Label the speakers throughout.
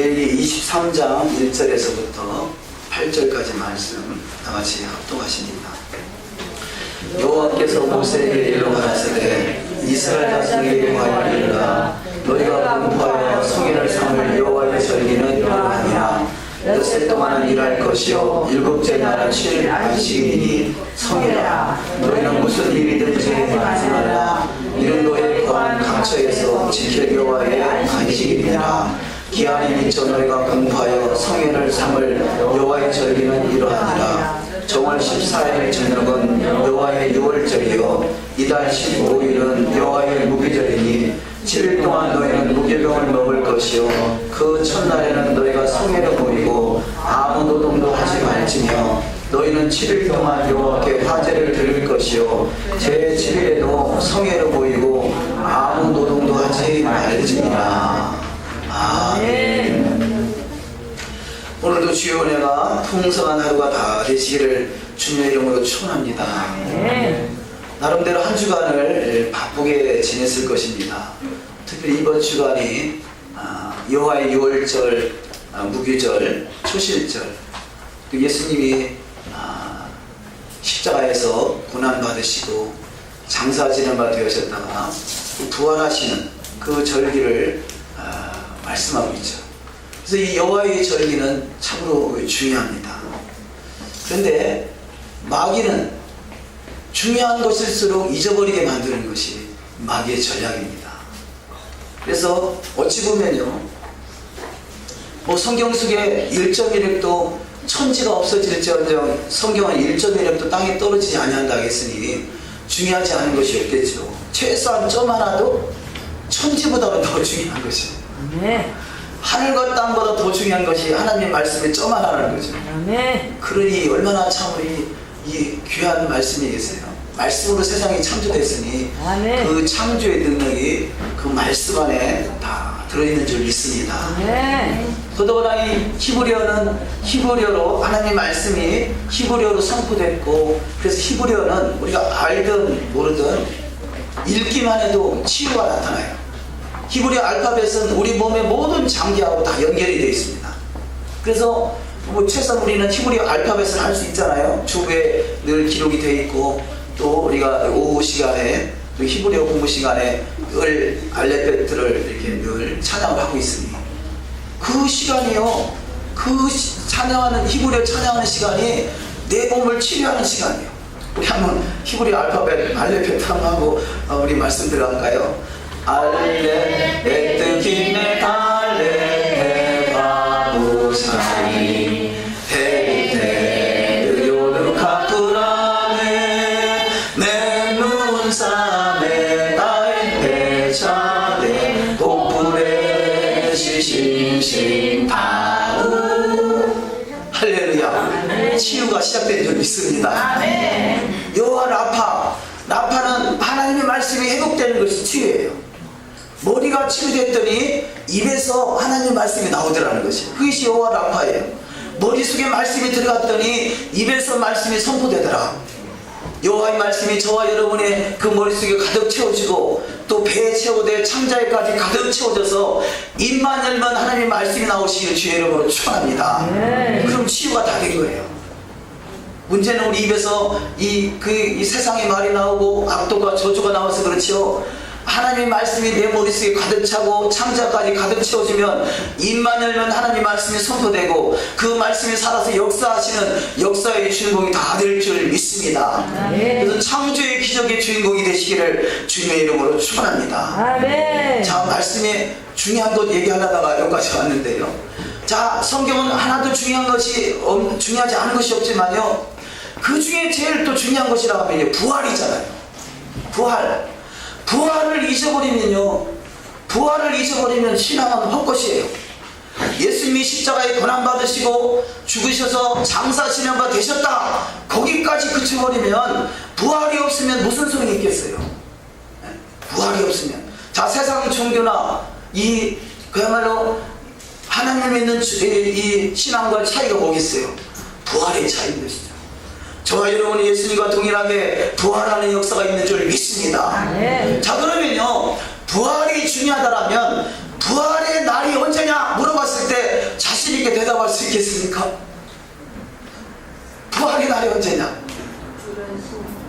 Speaker 1: 레위기 23장 1절에서부터 8절까지 말씀 다같이 합독하십니다. 여호와께서 모세에게 이르러 가라사대 이스라엘 자손에게 이르기를 이르라 너희가 공포하여 성인을 삼을 여호와의 절기는 이러하니라 엿새 동안은 일할 것이요 일곱째 날은 쉴 안식일이니 성이라 너희는 무슨 일이든지 하지 말라 이는 너희의 거한 각처에서 지킬 여호와의 안식일이니라 기한이 미쳐 너희가 공포하여 성인을 삼을 여호와의 절기는 이러하니라 정월 14일 저녁은 여호와의 유월절이요 이달 15일은 여호와의 무기절이니 7일 동안 너희는 무기병을 먹을 것이요 그 첫날에는 너희가 성회를 모이고 아무 노동도 하지 말지며 너희는 7일 동안 여호와께 화제를 드릴 것이요 제7일에도 성회를 모이고 아무 노동도 하지 말지니라. 아멘. 오늘도 주의 은혜가 풍성한 하루가 다 되시기를 주님의 이름으로 축원합니다. 나름대로 한 주간을 바쁘게 지냈을 것입니다. 특별히 이번 주간이 여호와의 유월절, 무교절, 초실절, 예수님이 십자가에서 고난받으시고 장사지는 바 되셨다가 부활하시는 그 절기를 말씀하고 있죠. 그래서 이 여호와의 절기는 참으로 중요합니다. 그런데 마귀는 중요한 것일수록 잊어버리게 만드는 것이 마귀의 전략입니다. 그래서 어찌 보면요, 성경 속에 1.1획도 천지가 없어질지언정 성경은 1.1획도 땅에 떨어지지 아니한다 하겠으니 중요하지 않은 것이 없겠죠. 최소한 점 하나도 천지보다는 더 중요한 것입니다. 하늘과 땅보다 더 중요한 것이 하나님의 말씀의 점 하나라는 거죠. 그러니 얼마나 참 이 귀한 말씀이겠어요. 말씀으로 세상이 창조됐으니 그 창조의 능력이 그 말씀 안에 다 들어있는 줄 믿습니다. 더더구나 이 히브리어로 하나님의 말씀이 히브리어로 선포됐고, 그래서 히브리어는 우리가 알든 모르든 읽기만 해도 치유가 나타나요. 히브리어 알파벳은 우리 몸의 모든 장기하고 다 연결이 되어 있습니다. 그래서 최소한 우리는 히브리어 알파벳을 할 수 있잖아요. 주부에 늘 기록이 되어 있고, 또 우리가 오후 시간에 또 히브리어 공부 시간에 늘 알레벳들을 이렇게 늘 찬양을 하고 있으니 그 시간이요, 그 찬양하는 히브리어 찬양하는 시간이 내 몸을 치료하는 시간이에요. 우리 한번 히브리어 알레벳 한번 하고 우리 말씀 들어갈까요? 알레벳 기메 달레 바부사이 헤리테 요르 카프라메 내 눈사메 다이페 차레 도프레 시신신 다우. 할렐루야. 치유가 시작된 줄 믿습니다. 여호와 라파는 하나님의 말씀이 회복되는 것이 치유예요. 머리가 치유됐더니 입에서 하나님의 말씀이 나오더라는 것이, 그것이 여호와 라파예요. 머릿속에 말씀이 들어갔더니 입에서 말씀이 선포되더라. 여호와의 말씀이 저와 여러분의 그 머릿속에 가득 채워지고 또 배에 채워될 창자에까지 가득 채워져서 입만 열면 하나님의 말씀이 나오시기를 주의 이름으로 축원합니다. 그럼 치유가 다 된 거예요. 문제는 우리 입에서 이 세상의 말이 나오고 악도가 저주가 나와서 그렇죠. 하나님의 말씀이 내 머릿속에 가득 차고 창자까지 가득 채워지면 입만 열면 하나님의 말씀이 선포되고 그 말씀이 살아서 역사하시는 역사의 주인공이 다 될 줄 믿습니다. 그래서 창조의 기적의 주인공이 되시기를 주님의 이름으로 축원합니다. 자, 말씀에 중요한 것 얘기하려다가 여기까지 왔는데요. 자, 성경은 하나도 중요하지 않은 것이 없지만요, 그 중에 제일 또 중요한 것이라고 하면 부활이잖아요. 부활을 잊어버리면 신앙은 헛것이에요. 예수님이 십자가에 고난받으시고 죽으셔서 장사하시는 바 되셨다, 거기까지 그쳐버리면 부활이 없으면 무슨 소용이 있겠어요? 부활이 없으면. 자, 세상 종교나 그야말로 하나님 믿는 이 신앙과 차이가 뭐겠어요? 부활의 차이인 것이죠. 저와 여러분이 예수님과 동일하게 부활하는 역사가 있는 줄 믿습니다. 자, 그러면요, 부활이 중요하다면 부활의 날이 언제냐 물어봤을 때 있겠습니까? 부활의 날이 언제냐?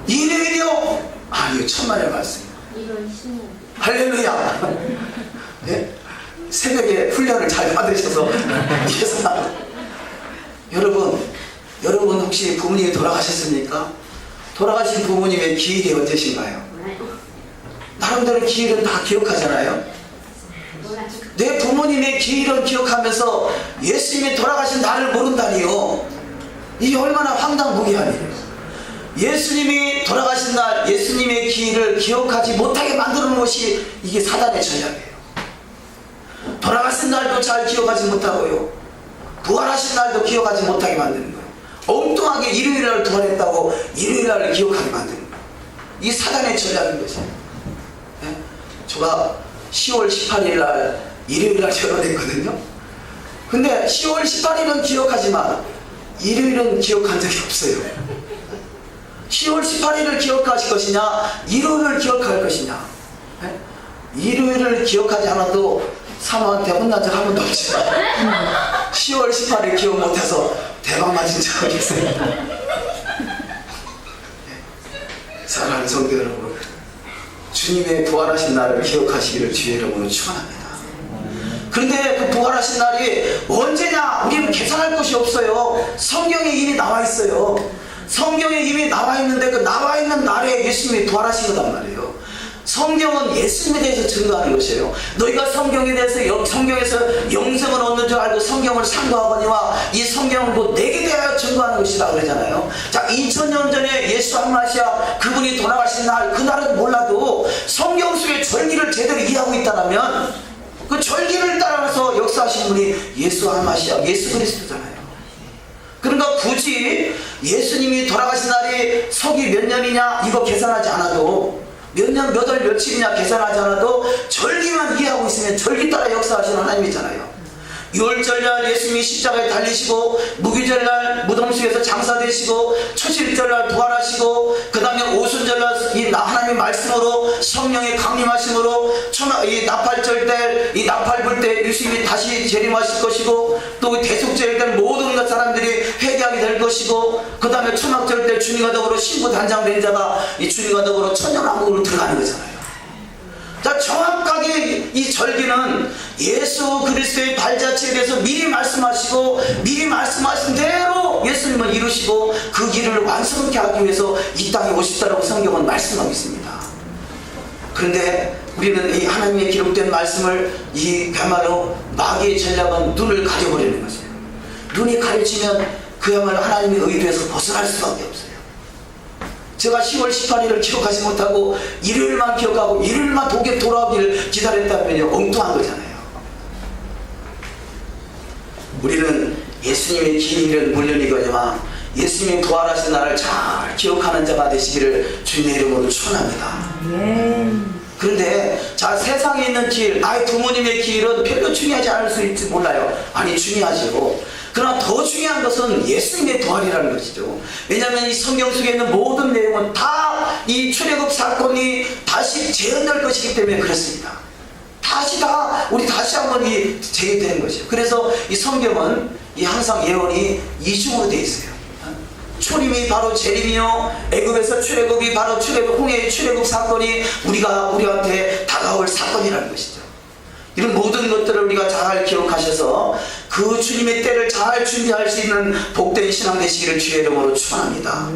Speaker 1: 일요일이요? 아니요, 천만의 말씀. 할렐루야. 네? 새벽에 훈련을 잘 받으셔서 여러분 혹시 부모님이 돌아가셨습니까? 돌아가신 부모님의 기일이 언제신가요? 나름대로 기일은 다 기억하잖아요. 내 부모님의 기일은 기억하면서 예수님이 돌아가신 날을 모른다니요. 이게 얼마나 황당무계한 일이에요. 예수님이 돌아가신 날, 예수님의 기일을 기억하지 못하게 만드는 것이 이게 사단의 전략이에요. 돌아가신 날도 잘 기억하지 못하고요, 부활하신 날도 기억하지 못하게 만드는 거예요. 엉뚱하게 일요일날 부활했다고 일요일날 기억하게 만드는 거예요. 이 사단의 전략인 거죠. 네? 제가 10월 18일날 일요일날 결혼했거든요. 근데 10월 18일은 기억하지만 일요일은 기억한 적이 없어요. 10월 18일을 기억할 것이냐, 일요일을 기억할 것이냐. 네? 일요일을 기억하지 않아도 사모한테 혼난 적 한 번도 없지만 10월 18일 기억 못해서 대박 맞은 적이 있어요. 사랑하는 성도 여러분, 주님의 부활하신 날을 기억하시기를 주의 이름으로 축원합니다. 그런데 그 부활하신 날이 언제냐? 우리는 계산할 것이 없어요. 성경에 이미 나와 있어요. 성경에 이미 나와 있는데 그 나와 있는 날에 예수님이 부활하신 거단 말이에요. 성경은 예수님에 대해서 증거하는 것이에요. 너희가 성경에 대해서 성경에서 영생을 얻는 줄 알고 성경을 상고하거니와 이 성경은 곧 내게 대하여 증거하는 것이다 그러잖아요. 자, 2000년 전에 예수 한마시아 그분이 돌아가신 날, 그날은 몰라도 성경 속의 절기를 제대로 이해하고 있다면 그 절기를 따라서 역사하신 분이 예수 한마시아, 예수 그리스도잖아요. 그러니까 굳이 예수님이 돌아가신 날이 서기 몇 년이냐 이거 계산하지 않아도, 몇 년, 몇 월, 며칠이냐 계산하지 않아도 절기만 이해하고 있으면 절기 따라 역사하시는 하나님이잖아요. 유월절날 예수님이 십자가에 달리시고, 무기절날 무덤속에서 장사되시고, 초실절날 부활하시고, 그 다음에 오순절날 이 하나님의 말씀으로 성령의 강림하심으로 이 나팔절 때, 이 나팔 불 때 예수님이 다시 재림하실 것이고, 또 대속절 때 모든 사람들이 회개하게 될 것이고, 그 다음에 초막절 때 주님과 더불어 신부 단장된 자가 이 주님과 더불어 천년왕국으로 들어가는 거잖아요. 자, 정확하게 이 절기는 예수 그리스도의 발자취에 대해서 미리 말씀하시고, 미리 말씀하신 대로 예수님은 이루시고 그 길을 완성케 하기 위해서 이 땅에 오셨다라고 성경은 말씀하고 있습니다. 그런데 우리는 이 하나님의 기록된 말씀을 그야말로 마귀의 전략은 눈을 가려버리는 것이에요. 눈이 가려지면 그야말로 하나님의 의도에서 벗어날 수밖에 없어요. 제가 10월 18일을 기억하지 못하고 일요일만 기억하고 일요일만 독에 돌아오기를 기다렸다면요, 엉뚱한 거잖아요. 우리는 예수님의 기일을 물론이거니와 예수님이 부활하신 날을 잘 기억하는 자가 되시기를 주님의 이름으로 축원합니다. 그런데 자, 세상에 있는 기일, 나의 부모님의 기일은 별로 중요하지 않을 수 있을지 몰라요. 아니, 중요하죠. 그러나 더 중요한 것은 예수님의 부활이라는 것이죠. 왜냐하면 이 성경 속에 있는 모든 내용은 다 이 출애굽 사건이 다시 재현될 것이기 때문에 그렇습니다. 우리 다시 한번 재현되는 것이죠. 그래서 이 성경은 항상 예언이 이중으로 되어 있어요. 초림이 바로 재림이요, 애굽에서 출애굽이 바로 홍해의 출애굽 사건이 우리한테 다가올 사건이라는 것이죠. 이런 모든 것들을 우리가 잘 기억하셔서 그 주님의 때를 잘 준비할 수 있는 복된 신앙 되시기를 주의 이름으로 축원합니다.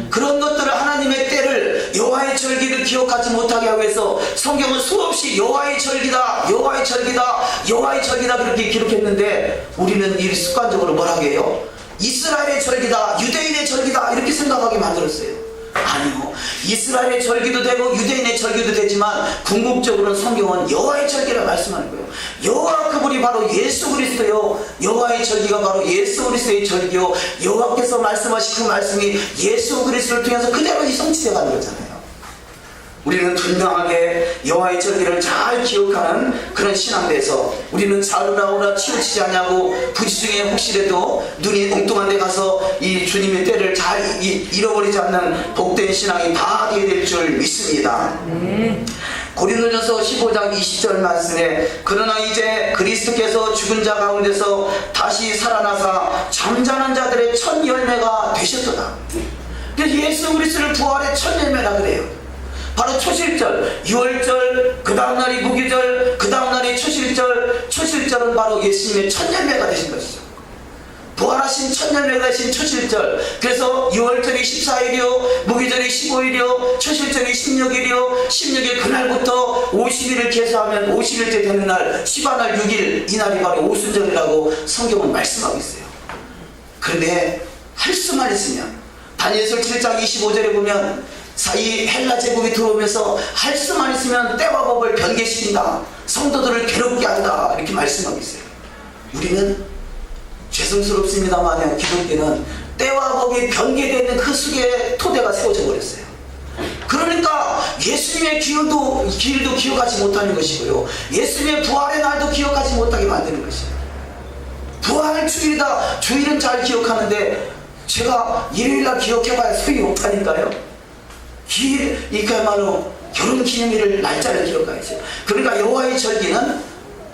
Speaker 1: 그런 것들을, 하나님의 때를, 여호와의 절기를 기억하지 못하게 하기 위해서 성경은 수없이 여호와의 절기다, 여호와의 절기다, 여호와의 절기다 그렇게 기록했는데, 우리는 이 습관적으로 뭐라고 해요? 이스라엘의 절기다, 유대인의 절기다 이렇게 생각하게 만들었어요. 아니요, 이스라엘의 절기도 되고 유대인의 절기도 되지만 궁극적으로는 성경은 여호와의 절기를 말씀하는 거예요. 여호와 그분이 바로 예수 그리스도요, 여호와의 절기가 바로 예수 그리스도의 절기요, 여호와께서 말씀하신 그 말씀이 예수 그리스도를 통해서 그대로 성취되어 가는 거잖아요. 우리는 분명하게 여호와의 절기를 잘 기억하는 그런 신앙대에서 우리는 자루나오나 치우치지 않냐고, 부지 중에 혹시라도 눈이 엉뚱한 데 가서 이 주님의 때를 잘 잃어버리지 않는 복된 신앙이 다 되어야 될 줄 믿습니다. 고린도전서 15장 20절 말씀에 그러나 이제 그리스도께서 죽은 자 가운데서 다시 살아나사 잠자는 자들의 첫 열매가 되셨도다. 그래서 예수 그리스도를 부활의 첫 열매라 그래요. 바로 초실절, 유월절, 그 다음날이 무교절, 그 다음날이 초실절. 초실절은 바로 예수님의 첫 열매가 되신 것이죠. 부활하신 첫 열매가 되신 초실절. 그래서 6월절이 14일이요 무교절이 15일이요 초실절이 16일이요 16일 그날부터 50일을 계수하면 50일째 되는 날 시바날 6일, 이날이 바로 오순절이라고 성경은 말씀하고 있어요. 그런데 할 수만 있으면 다니엘서 7장 25절에 보면 이 헬라 제국이 들어오면서 할 수만 있으면 때와 법을 변개시킨다, 성도들을 괴롭게 한다, 이렇게 말씀하고 있어요. 우리는 죄송스럽습니다만 기독교는 때와 법이 변개되는 그 속에 토대가 세워져 버렸어요. 그러니까 예수님의 길도 기억하지 못하는 것이고요, 예수님의 부활의 날도 기억하지 못하게 만드는 것이에요. 부활 주일이다, 주일은 잘 기억하는데 제가 일요일날 기억해봐야 소용이 없다니까요. 이야말로 결혼기념일을 날짜를 기억하겠어요. 그러니까 여호와의 절기는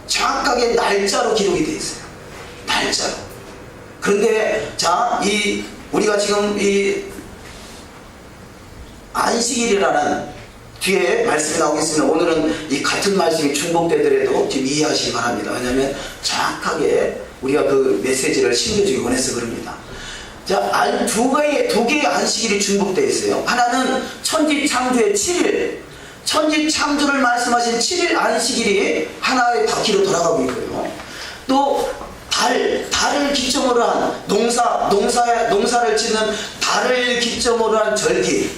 Speaker 1: 정확하게 날짜로 기록이 되어 있어요. 날짜로. 그런데 자, 우리가 지금 이 안식일이라는 뒤에 말씀이 나오겠습니다. 오늘은 이 같은 말씀이 중복되더라도 지금 이해하시기 바랍니다. 왜냐하면 정확하게 우리가 그 메시지를 심겨주기 원해서 그럽니다. 자, 두 개의 안식일이 중복되어 있어요. 하나는 천지창조의 7일, 천지창조를 말씀하신 7일 안식일이 하나의 바퀴로 돌아가고 있고요. 또 달을 기점으로 한 농사를 짓는 달을 기점으로 한 절기,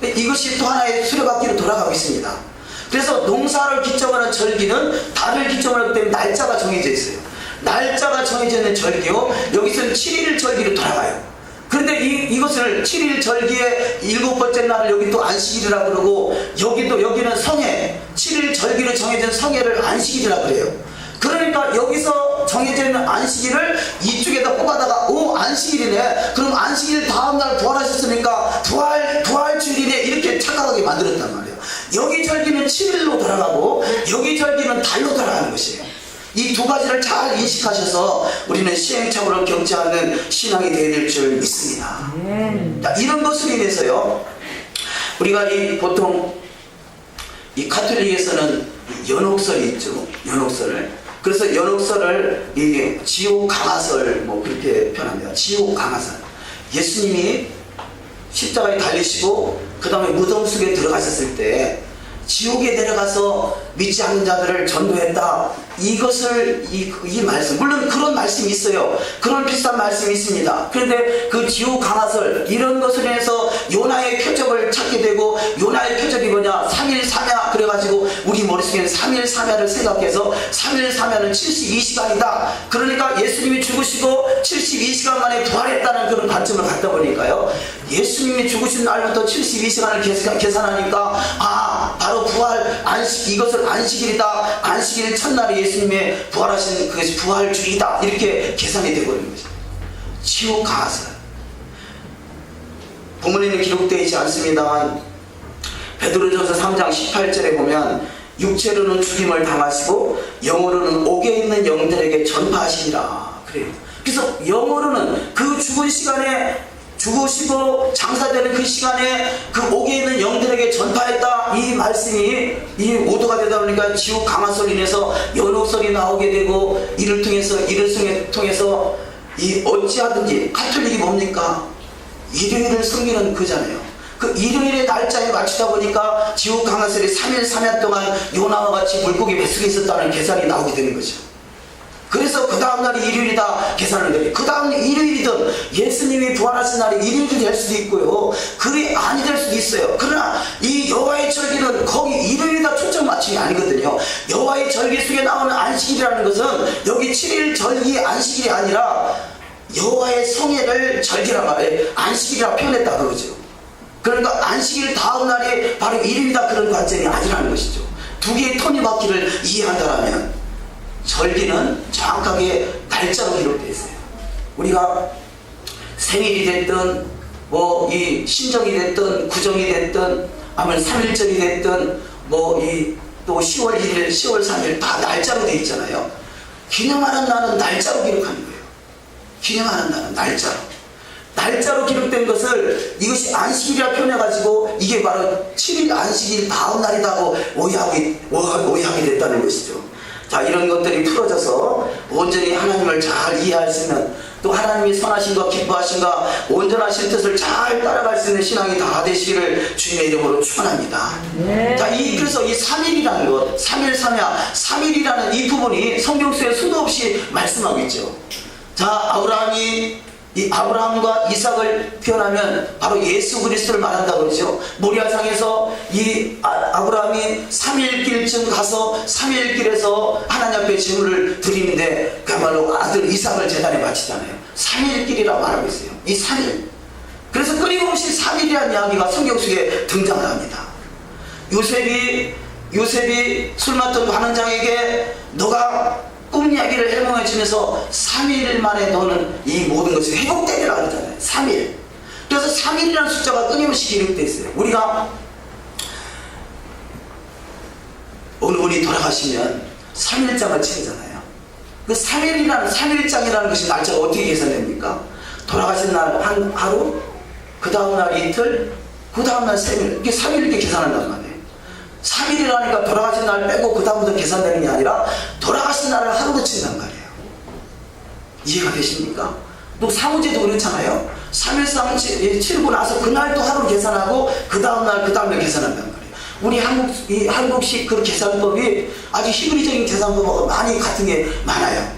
Speaker 1: 이것이 또 하나의 수레바퀴로 돌아가고 있습니다. 그래서 농사를 기점으로 한 절기는 달을 기점으로 하기 때문에 날짜가 정해져 있어요. 날짜가 정해져 있는 절기요, 여기서는 7일 절기로 돌아가요. 그런데 이것을 7일 절기의 7번째 날을 여기 또 안식일이라고 그러고, 여기는 성회, 7일 절기로 정해진 성회를 안식일이라고 그래요. 그러니까 여기서 정해져 있는 안식일을 이쪽에다 뽑아다가 안식일이네, 그럼 안식일 다음날 부활하셨으니까 부활주일이네, 이렇게 착각하게 만들었단 말이에요. 여기 절기는 7일로 돌아가고 여기 절기는 달로 돌아가는 것이에요. 이 두 가지를 잘 인식하셔서 우리는 시행착오를 겪지 않는 신앙이 되어야 될 줄 믿습니다. 자, 이런 것으로 인해서요, 우리가 보통 이 가톨릭에서는 연옥설이 있죠. 연옥설을. 그래서 연옥설을 지옥 강화설 뭐 그렇게 표현합니다. 지옥 강화설. 예수님이 십자가에 달리시고 그 다음에 무덤 속에 들어가셨을 때 지옥에 내려가서 믿지 않는 자들을 전도했다. 이것을 이 말씀, 물론 그런 말씀이 있어요. 그런 비슷한 말씀이 있습니다. 그런데 그 지옥 강화설, 이런 것을 인해서 요나의 표적을 찾게 되고, 요나의 표적이 뭐냐, 3일3야 그래가지고 우리 머릿속에는 3일3야를 생각해서 3일3야는 72시간이다. 그러니까 예수님이 죽으시고 72시간 만에 부활했다는 그런 관점을 갖다 보니까요, 예수님이 죽으신 날부터 72시간을 계산하니까 바로 부활 안식, 이것을 안식일이다, 안식일 첫날이 예수님의 부활하신 그것이 부활주의다, 이렇게 계산이 되어버리는 것입니다. 지옥 강화설. 본문에는 기록되어 있지 않습니다만 베드로전서 3장 18절에 보면 육체로는 죽임을 당하시고 영으로는 옥에 있는 영들에게 전파하시니라 그래요. 그래서 영으로는 그 죽은 시간에, 죽으시고 장사되는 그 시간에 그 옥에 있는 영들에게 전파했다, 이 말씀이 이 오도가 되다 보니까 지옥 강화설로 인해서 연옥설이 나오게 되고, 이를 통해서 이 어찌하든지 가톨릭이 뭡니까? 일요일을 섬기는 그잖아요. 그 일요일의 날짜에 맞추다 보니까 지옥 강화설이 3일3야 동안 요나와 같이 물고기 뱃속에 있었다는 계산이 나오게 되는 거죠. 그래서 그 다음날이 일요일이다 계산을 내요. 그 다음 일요일이든 예수님이 부활하신 날이 일요일이 될 수도 있고요, 그게 아니 될 수도 있어요. 그러나 이 여호와의 절기는 거기 일요일이다 초점 맞춤이 아니거든요. 여호와의 절기 속에 나오는 안식일이라는 것은 여기 7일 절기 안식일이 아니라 여호와의 성회를 절기라 말해 안식일이라 표현했다 그러죠. 그러니까 안식일 다음 날이 바로 일요일이다, 그런 관점이 아니라는 것이죠. 두 개의 톱니바퀴를 이해한다면 절기는 정확하게 날짜로 기록되어 있어요. 우리가 생일이 됐든 뭐 이 신정이 됐든 구정이 됐든 아니면 3일절이 됐든 또 10월 1일, 10월 3일 다 날짜로 돼 있잖아요. 기념하는 날은 날짜로 기록하는 거예요. 기념하는 날은 날짜로. 날짜로 기록된 것을 이것이 안식일이라 표현해가지고 이게 바로 7일 안식일 다음 날이라고 오해하게 됐다는 것이죠. 자, 이런 것들이 풀어져서 온전히 하나님을 잘 이해할 수 있는, 또 하나님이 선하신가 기뻐하신가 온전하신 뜻을 잘 따라갈 수 있는 신앙이 다 되시기를 주님의 이름으로 축원합니다. 자, 그래서 이 3일이라는 것, 3일 3야, 3일이라는 이 부분이 성경 속에 수도 없이 말씀하고 있죠. 자, 이 아브라함과 이삭을 표현하면 바로 예수 그리스도를 말한다고 그러죠. 모리아상에서 이 아브라함이 3일길쯤 가서 3일길에서 하나님 앞에 제물을 드리는데 그야말로 아들 이삭을 제단에 바치잖아요. 3일길이라고 말하고 있어요. 이 3일. 그래서 끊임없이 3일이라는 이야기가 성경 속에 등장을 합니다. 요셉이 술 맡던 관원장에게 너가 꿈 이야기를 해몽해 주면서 3일 만에 너는 이 모든 것이 회복되리라 그러잖아요. 3일. 그래서 3일이라는 숫자가 끊임없이 기록되어 있어요. 우리가 어느 분이 돌아가시면 3일장을 치르잖아요. 그 3일장이라는 것이 날짜가 어떻게 계산됩니까? 돌아가신 날 한 하루, 그 다음날 이틀, 그 다음날 3일, 이게 3일 이렇게 계산한단 말이에요. 3일이라니까 돌아가신 날 빼고 그 다음부터 계산되는 게 아니라 돌아가신 날을 하루로 친단 말이에요. 이해가 되십니까? 또 사무제도 그렇잖아요. 3일 치르고 나서 그날도 하루로 계산하고 그 다음날 계산한단 말이에요. 우리 한국식 그 계산법이 아주 히브리적인 계산법하고 많이 같은 게 많아요.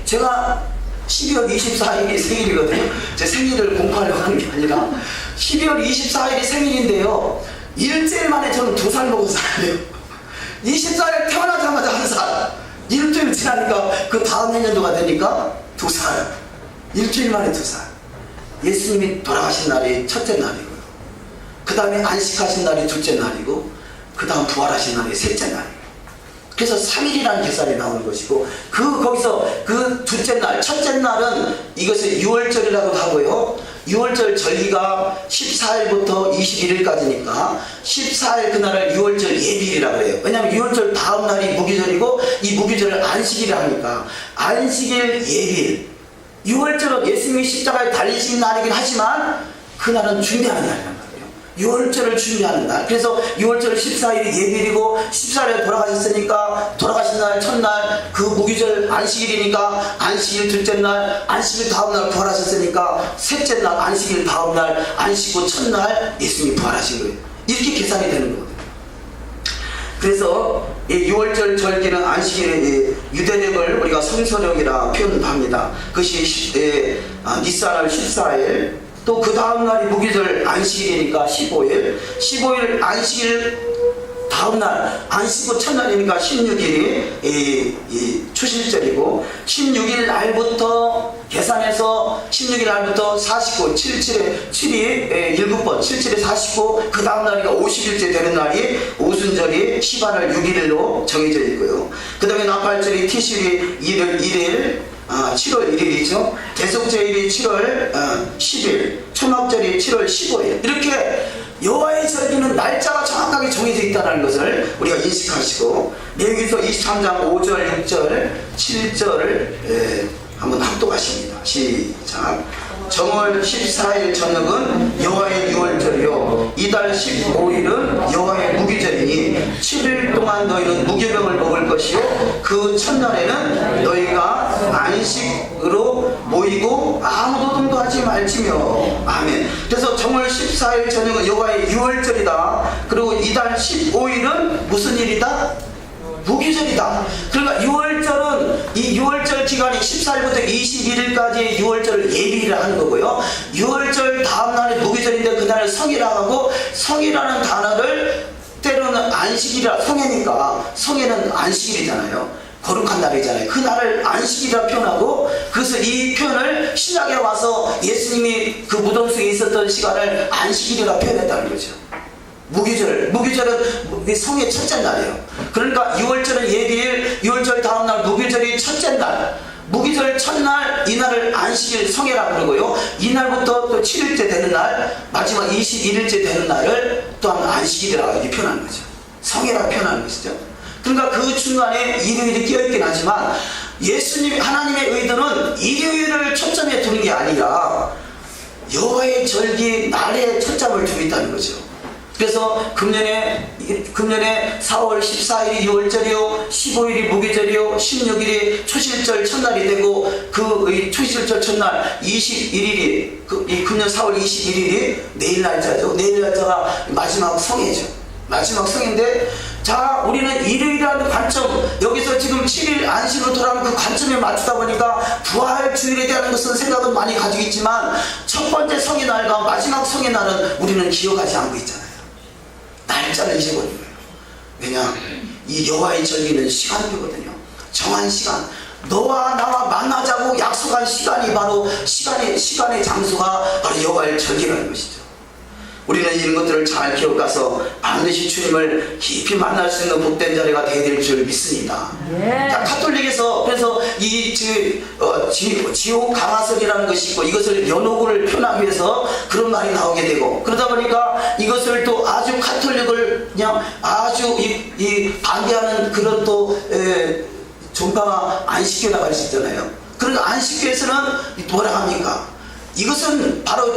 Speaker 1: 제가 12월 24일이 생일이거든요. 제 생일을 공부하려고 하는 게 아니라 12월 24일이 생일인데요. 일주일 만에 저는 2살 먹은 사람이에요. 24일 태어나자마자 1살. 일주일 지나니까 그 다음 내년도가 되니까 2살. 일주일 만에 2살. 예수님이 돌아가신 날이 첫째 날이고요. 그 다음에 안식하신 날이 둘째 날이고, 그 다음 부활하신 날이 셋째 날이에요. 그래서 3일이라는 계산이 나오는 것이고, 거기서 그 둘째 날, 첫째 날은 이것을 6월절이라고 하고요. 6월절 절기가 14일부터 21일까지니까 14일 그날을 6월절 예비일이라고 해요. 왜냐하면 6월절 다음 날이 무기절이고 이 무기절을 안식일이라 하니까 안식일 예비일. 6월절은 예수님이 십자가에 달리신 날이긴 하지만 그날은 준비하는 날이란 말이에요. 6월절을 준비하는 날. 그래서 6월절 14일이 예비일이고 14일에 돌아가셨으니까 돌아가신 날 첫날 그 무기절 안식일이니까 안식일 둘째 날, 안식일 다음 날 부활하셨으니까 셋째 날 안식일 다음 날, 안식 후 첫날 예수님이 부활하신 거예요. 이렇게 계산이 되는 거거든요. 그래서 6월절 절기는 안식일의 유대력을 우리가 성서력이라 표현합니다. 그것이 니산월 14일, 또 그 다음날이 무기절 안식일이니까 15일, 15일 안식일 다음날, 안식 후 첫날이니까 16일이 추실절이고, 16일 날부터 계산해서 16일 날부터 49, 7이 7번, 77에 49, 그 다음날이가 50일째 되는 날이 오순절이 시반월 6일로 정해져 있고요. 그 다음에 나팔절이 티실이 1일, 7월 1일이죠. 대속제일이 7월 10일, 초막절이 7월 15일. 이렇게 여호와의 절기는 날짜가 정확하게 정해져 있다는 것을 우리가 인식하시고, 레위기서 23장 5절, 6절, 7절을 한번 합독하십니다. 시작. 정월 14일 저녁은 여호와의 유월절이요 이달 15일은 여호와의 무기절이니 7일 동안 너희는 무교병을 먹을 것이요 그 첫날에는 너희가 안식으로 모이고 아무 노동도 하지 말지며. 아멘. 그래서 정월 14일 저녁은 여호와의 유월절이다. 그리고 이달 15일은 무슨 일이다? 무기절이다. 그러니까 6월절은 이 6월절 기간이 14일부터 21일까지 6월절을 예비를 하는 거고요. 6월절 다음날이 무기절인데 그날을 성이라고 하고, 성이라는 단어를 때로는 안식일이라, 성회니까 성회는 안식일이잖아요. 거룩한 날이잖아요. 그 날을 안식이라 표현하고, 그래서 이 표현을 신약에 와서 예수님이 그 무덤 속에 있었던 시간을 안식일이라 표현했다는 거죠. 무기절은 성의 첫째 날이에요. 그러니까 6월절은 예비일, 6월절 다음날 무기절이 첫째 날, 무기절 첫날 이날을 안식일 성회라 그러고요. 이날부터 또 7일째 되는 날, 마지막 21일째 되는 날을 또한 안식일이라고 이렇게 표현하는 거죠. 성회라 표현하는 것이죠. 그러니까 그 중간에 일요일이 끼어있긴 하지만 예수님, 하나님의 의도는 일요일을 초점에 두는 게 아니라 여호와의 절기 날에 초점을 두고 있다는 거죠. 그래서 금년에 4월 14일이 6월절이요, 15일이 무교절이요, 16일이 초실절 첫날이 되고, 그 초실절 첫날 21일이 이 금년 4월 21일이 내일 날짜죠. 내일 날짜가 마지막 성회죠. 마지막 성회인데, 자, 우리는 일요일이라는 관점, 여기서 지금 7일 안식으로 돌아가는 그 관점에 맞추다 보니까 부활 주일에 대한 것은 생각은 많이 가지고 있지만 첫 번째 성의 날과 마지막 성의 날은 우리는 기억하지 않고 있잖아요. 날짜를 잊어버린 거예요. 왜냐? 이 여호와의 절기는 시간표거든요. 정한 시간, 너와 나와 만나자고 약속한 시간이 바로 시간의 장소가 바로 여호와의 절기라는 것이죠. 우리는 이런 것들을 잘 기억해서 반드시 주님을 깊이 만날 수 있는 복된 자리가 되어야 될 줄 믿습니다. 자, 가톨릭에서 그래서 이 지옥 강화설이라는 것이 있고, 이것을 연옥을 표현하기 위해서 그런 말이 나오게 되고, 그러다 보니까 이것을 또 아주 가톨릭을 그냥 아주 반대하는 그런 또 종파가 안식교 나갈 수 있잖아요. 그러니까 안식교에서는 뭐라 합니까? 이것은 바로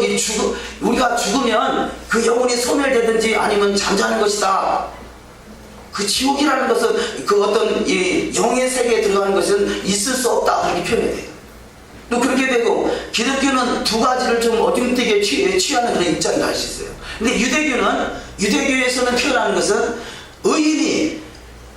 Speaker 1: 우리가 죽으면 그 영혼이 소멸되든지 아니면 잠자는 것이다. 그 지옥이라는 것은 그 어떤 이 영의 세계에 들어가는 것은 있을 수 없다. 그렇게 표현해야 돼요. 또 그렇게 되고, 기독교는 두 가지를 좀 어중되게 취하는 그런 입장이 날 수 있어요. 근데 유대교에서는 표현하는 것은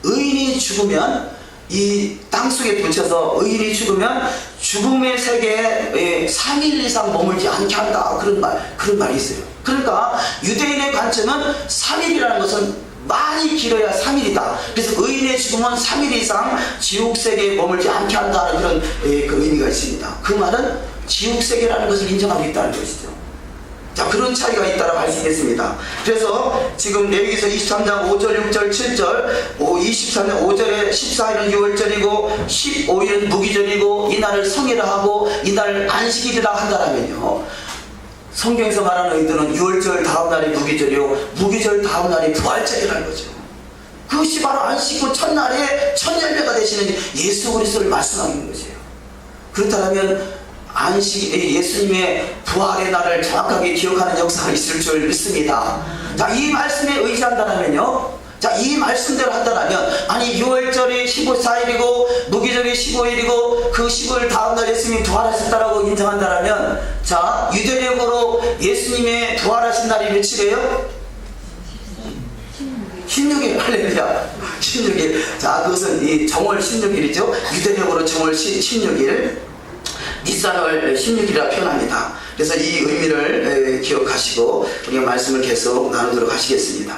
Speaker 1: 의인이 죽으면 이 땅속에 붙여서 의인이 죽으면 죽음의 세계에 3일 이상 머물지 않게 한다. 그런 말이 있어요. 그러니까 유대인의 관점은 3일이라는 것은 많이 길어야 3일이다. 그래서 의인의 죽음은 3일 이상 지옥세계에 머물지 않게 한다는 그런 그 의미가 있습니다. 그 말은 지옥세계라는 것을 인정하고 있다는 것이죠. 자, 그런 차이가 있다고 할 수 있겠습니다. 그래서 지금 레위기서 23장 5절, 6절, 7절, 23장 5절에 14일은 6월절이고 15일은 무기절이고 이날을 성회라 하고 이날을 안식일이라 한다라면요, 성경에서 말하는 의도는 6월절 다음 날이 무기절이요, 무기절 다음 날이 부활절이라는 거죠. 그것이 바로 안식구 첫날에 첫 열매가 되시는 예수 그리스도를 말씀하고 있는 것이에요. 그렇다면 예수님의 부활의 날을 정확하게 기억하는 역사가 있을 줄 믿습니다. 자, 이 말씀에 의지한다면요, 자, 이 말씀대로 한다면, 아니 6월절이 14일이고 무기절이 15일이고 그 15일 다음날 예수님이 부활하셨다라고 인정한다면, 자, 유대력으로 예수님의 부활하신 날이 며칠이에요? 16일. 할렐루야. 16일. 자, 그것은 이 정월 16일이죠. 유대력으로 정월 16일, 니산월 16일이라 표현합니다. 그래서 이 의미를 기억하시고 우리가 말씀을 계속 나누도록 하시겠습니다.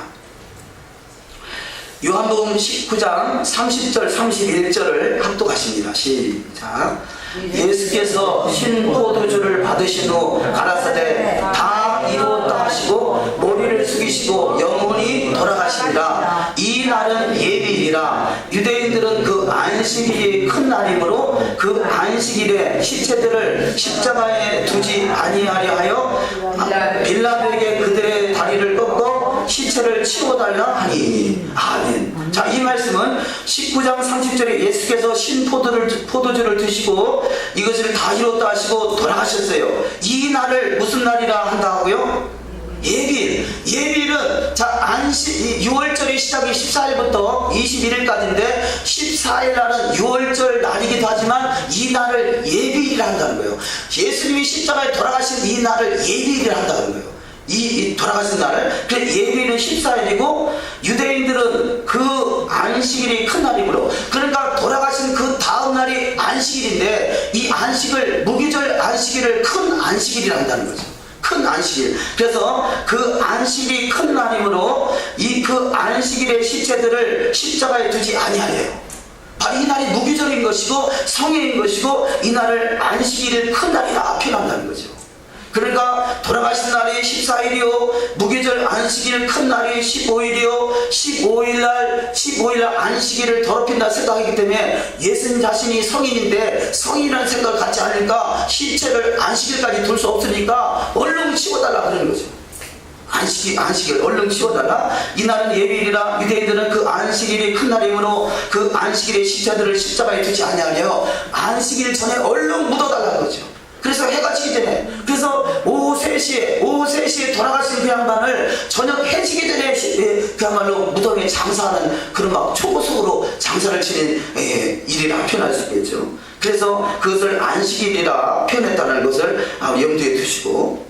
Speaker 1: 요한복음 19장 30절 31절을 합독하십니다. 시작. 예수께서 신 포도주를 받으신 후 가라사대 다 이루었다 하시고 머리를 숙이시고 영원히 돌아가시니라. 이 날은 예비일이라. 유대인들은 그 안식일이 큰 날이므로 그 안식일에 시체들을 십자가에 두지 아니하려 하여 빌라도에게 그들의 다리를 꺾어 시체를 치워달라 하니. 아멘. 자, 이 말씀은 19장 30절에 예수께서 신 포도주를 드시고 이것을 다 이뤘다 하시고 돌아가셨어요. 이 날을 무슨 날이라 한다고요? 예비일. 예비일은 자, 6월절이 시작이 14일부터 21일까지인데 14일 날은 6월절 날이기도 하지만 이 날을 예비일이라 한다는 거예요. 예수님이 십자가에 돌아가신 이 날을 예비일이라 한다는 거예요. 이 돌아가신 날을. 그래서 예비일은 14일이고 유대인들은 그 안식일이 큰 날이므로, 그러니까 돌아가신 그 다음 날이 안식일인데 이 안식을, 무기절 안식일을 큰 안식일이라 한다는 거죠. 큰 안식일. 그래서 그 안식일이 큰 날이므로 이 그 안식일의 시체들을 십자가에 두지 아니하래요. 바로 이 날이 무기절인 것이고 성회인 것이고 이 날을 안식일을 큰 날이라 표현한다는 거죠. 그러니까 돌아가신 날이 14일이요, 무기절 안식일 큰 날이 15일이요, 15일날 안식일을 더럽힌다 생각하기 때문에 예수님 자신이 성인인데 성인이라는 생각을 갖지 받지 않으니까 시체를 안식일까지 둘 수 없으니까 얼른 치워달라 그러는 거죠. 안식일 얼른 치워달라. 이날은 예비일이라 유대인들은 그 안식일이 큰 날이므로 그 안식일의 시체들을 십자가에 두지 아니하려 안식일 전에 얼른 묻어달라는 거죠. 그래서 해가 지기 전에, 그래서 오후 3시에 돌아가신 그 양반을 저녁 해 지기 전에 그야말로 무덤에 장사하는 그런 막 초고속으로 장사를 치는 일이라 표현할 수 있겠죠. 그래서 그것을 안식일이라 표현했다는 것을 염두에 두시고,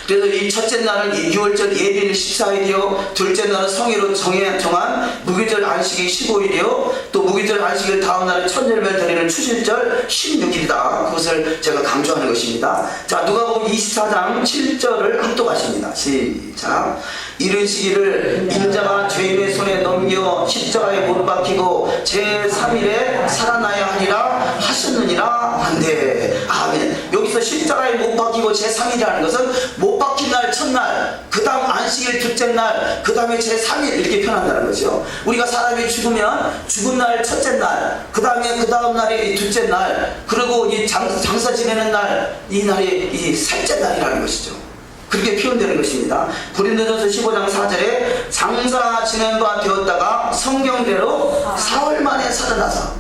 Speaker 1: 그래서 이 첫째 날은 6월절 예비일 14일이요, 둘째 날은 성의로 정한 무교절 안식이 15일이요, 또 무교절 안식일 다음 날은 천열별 드리는 추실절 16일이다. 그것을 제가 강조하는 것입니다. 자, 누가복음 24장 7절을 합독하십니다. 시작. 이르시기를 인자가 죄인의 손에 넘겨 십자가에 못 박히고 제3일에 살아나야 하리라 하셨느니라 한데. 아멘. 여기서 십자가에 못 박히고 제3일이라는 것은 못 박힌 날 첫날, 그 다음 안식일 둘째 날, 그 다음에 제3일 이렇게 표현한다는 거죠. 우리가 사람이 죽으면 죽은 날 첫째 날, 그 다음 날이 둘째 날, 그리고 이 장사 지내는 날, 이 날이 이 셋째 날이라는 것이죠. 그렇게 표현되는 것입니다. 고린도전서 15장 4절에 장사 지낸 바 되었다가 성경대로 사흘 만에 살아나서,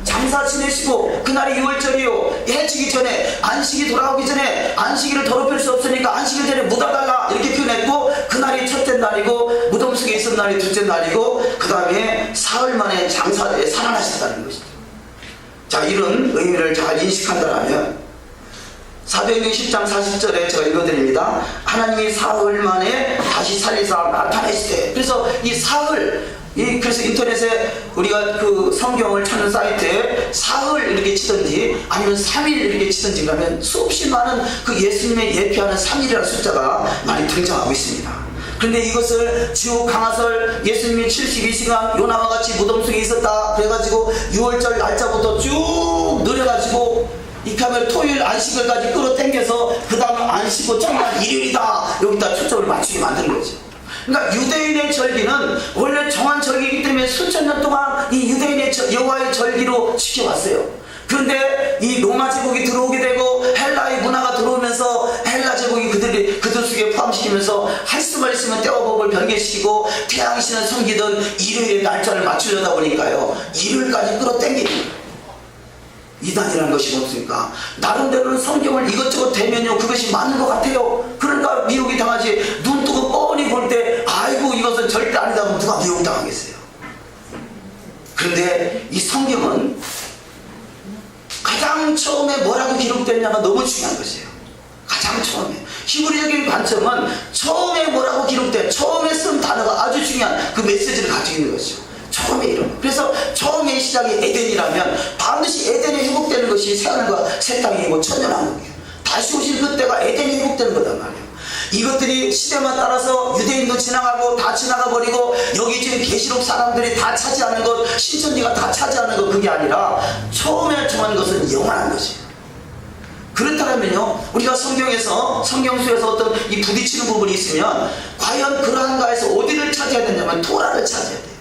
Speaker 1: 장사 지내시고 그날이 6월절이요, 해지기 전에 안식이 돌아오기 전에 안식일을 더럽힐 수 없으니까 안식일 전에 묻어달라 이렇게 표현했고, 그날이 첫째 날이고 무덤 속에 있은 날이 둘째 날이고, 그 다음에 사흘 만에 장사에 살아나셨다는 것이죠. 자, 이런 의미를 잘 인식한다면 사도행전 10장 40절에 제가 읽어드립니다. 하나님이 사흘 만에 다시 살리사 나타내시되. 그래서 이 사흘, 그래서 인터넷에 우리가 그 성경을 찾는 사이트에 사흘 이렇게 치든지 아니면 3일 이렇게 치든지 그러면 수없이 많은 그 예수님의 예표하는 3일이라는 숫자가 많이 등장하고 있습니다. 그런데 이것을 지옥 강화설 예수님이 72시간 요나와 같이 무덤 속에 있었다 그래가지고 6월절 날짜부터 쭉 늘려가지고 이렇게 하면 토요일 안식일까지 끌어당겨서 그 다음에 안식일 정말 일요일이다 여기다 초점을 맞추게 만드는 거죠. 그러니까 유대인의 절기는 원래 정한 절기이기 때문에 수천 년 동안 이 유대인의 여호와의 절기로 지켜왔어요. 그런데 이 로마 제국이 들어오게 되고 헬라의 문화가 들어오면서 헬라 제국이 그들 속에 포함시키면서 할 수만 있으면 때와 법을 변개시키고 태양신을 섬기던 일요일의 날짜를 맞추려다 보니까요, 일요일까지 끌어당기는 거예요. 이단이라는 것이 없으니까 나름대로는 성경을 이것저것 대면요 그것이 맞는 것 같아요. 그러니까 미혹이 당하지. 눈 뜨고 뻔히 볼 때 아이고 이것은 절대 아니다 하면 누가 미혹당하겠어요. 그런데 이 성경은 가장 처음에 뭐라고 기록됐냐가 너무 중요한 것이에요. 가장 처음에 히브리적인 관점은 처음에 뭐라고 기록된, 처음에 쓴 단어가 아주 중요한 그 메시지를 가지고 있는 것이죠. 처음에 이런. 그래서 처음의 시작이 에덴이라면 반드시 에덴이 회복되는 것이 새하늘과 새 땅이고 천년왕국이에요. 다시 오실 그때가 에덴이 회복되는 거단 말이에요. 이것들이 시대만 따라서 유대인도 지나가고 다 지나가 버리고 여기 지금 계시록 사람들이 다 차지하는 것, 신천지가 다 차지하는 것, 그게 아니라 처음에 정한 것은 영원한 것이에요. 그렇다면요, 우리가 성경수에서 어떤 이 부딪히는 부분이 있으면 과연 그러한가에서 어디를 차지해야 되냐면 토라를 차지해야 돼요.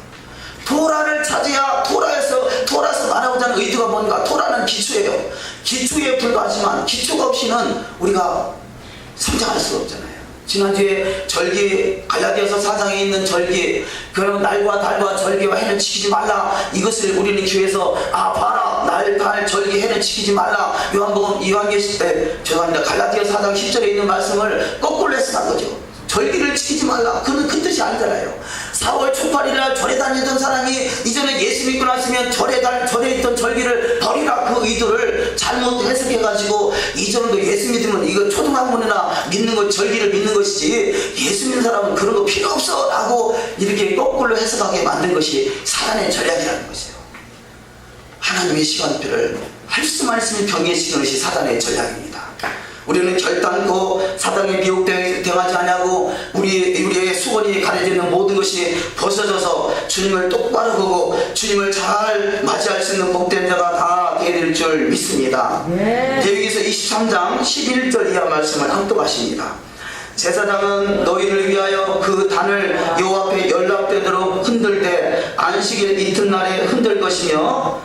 Speaker 1: 토라를 찾아야 토라에서 말하고자 하는 의도가 뭔가. 토라는 기초예요. 기초에 불과하지만 기초가 없이는 우리가 성장할 수가 없잖아요. 지난주에 절기, 갈라디아서 4장에 있는 절기, 그러면 날과 달과 절기와 해는 지키지 말라. 이것을 우리는 교회에서 봐라, 날, 달, 절기, 해는 지키지 말라. 요한복음 죄송합니다. 갈라디아 4장 10절에 있는 말씀을 거꾸로 해석한 거죠. 절기를 지키지 말라. 그건 그 뜻이 아니잖아요. 4월 초팔일날 절에 다니던 사람이 이전에 예수 믿고 났으면 절에 있던 절기를 버리라. 그 의도를 잘못 해석해가지고 이전도 예수 믿으면 이거 초등학문이나 믿는 것, 절기를 믿는 것이지 예수 믿는 사람은 그런 거 필요 없어 라고 이렇게 거꾸로 해석하게 만든 것이 사단의 전략이라는 것이에요. 하나님의 시간표를 할 수만 있으면 경계시키는 것이 사단의 전략입니다. 우리는 결단코 사단에 미혹당하지 않냐고 우리의 수건이 가려지는 모든 것이 벗어져서 주님을 똑바로 보고 주님을 잘 맞이할 수 있는 복된 자가 다 되어야 줄 믿습니다. 레위기서 23장 11절 이하 말씀을 함독하십니다. 제사장은 너희를 위하여 그 단을 여호와 앞에 연락되도록 흔들되 안식일 이튿날에 흔들 것이며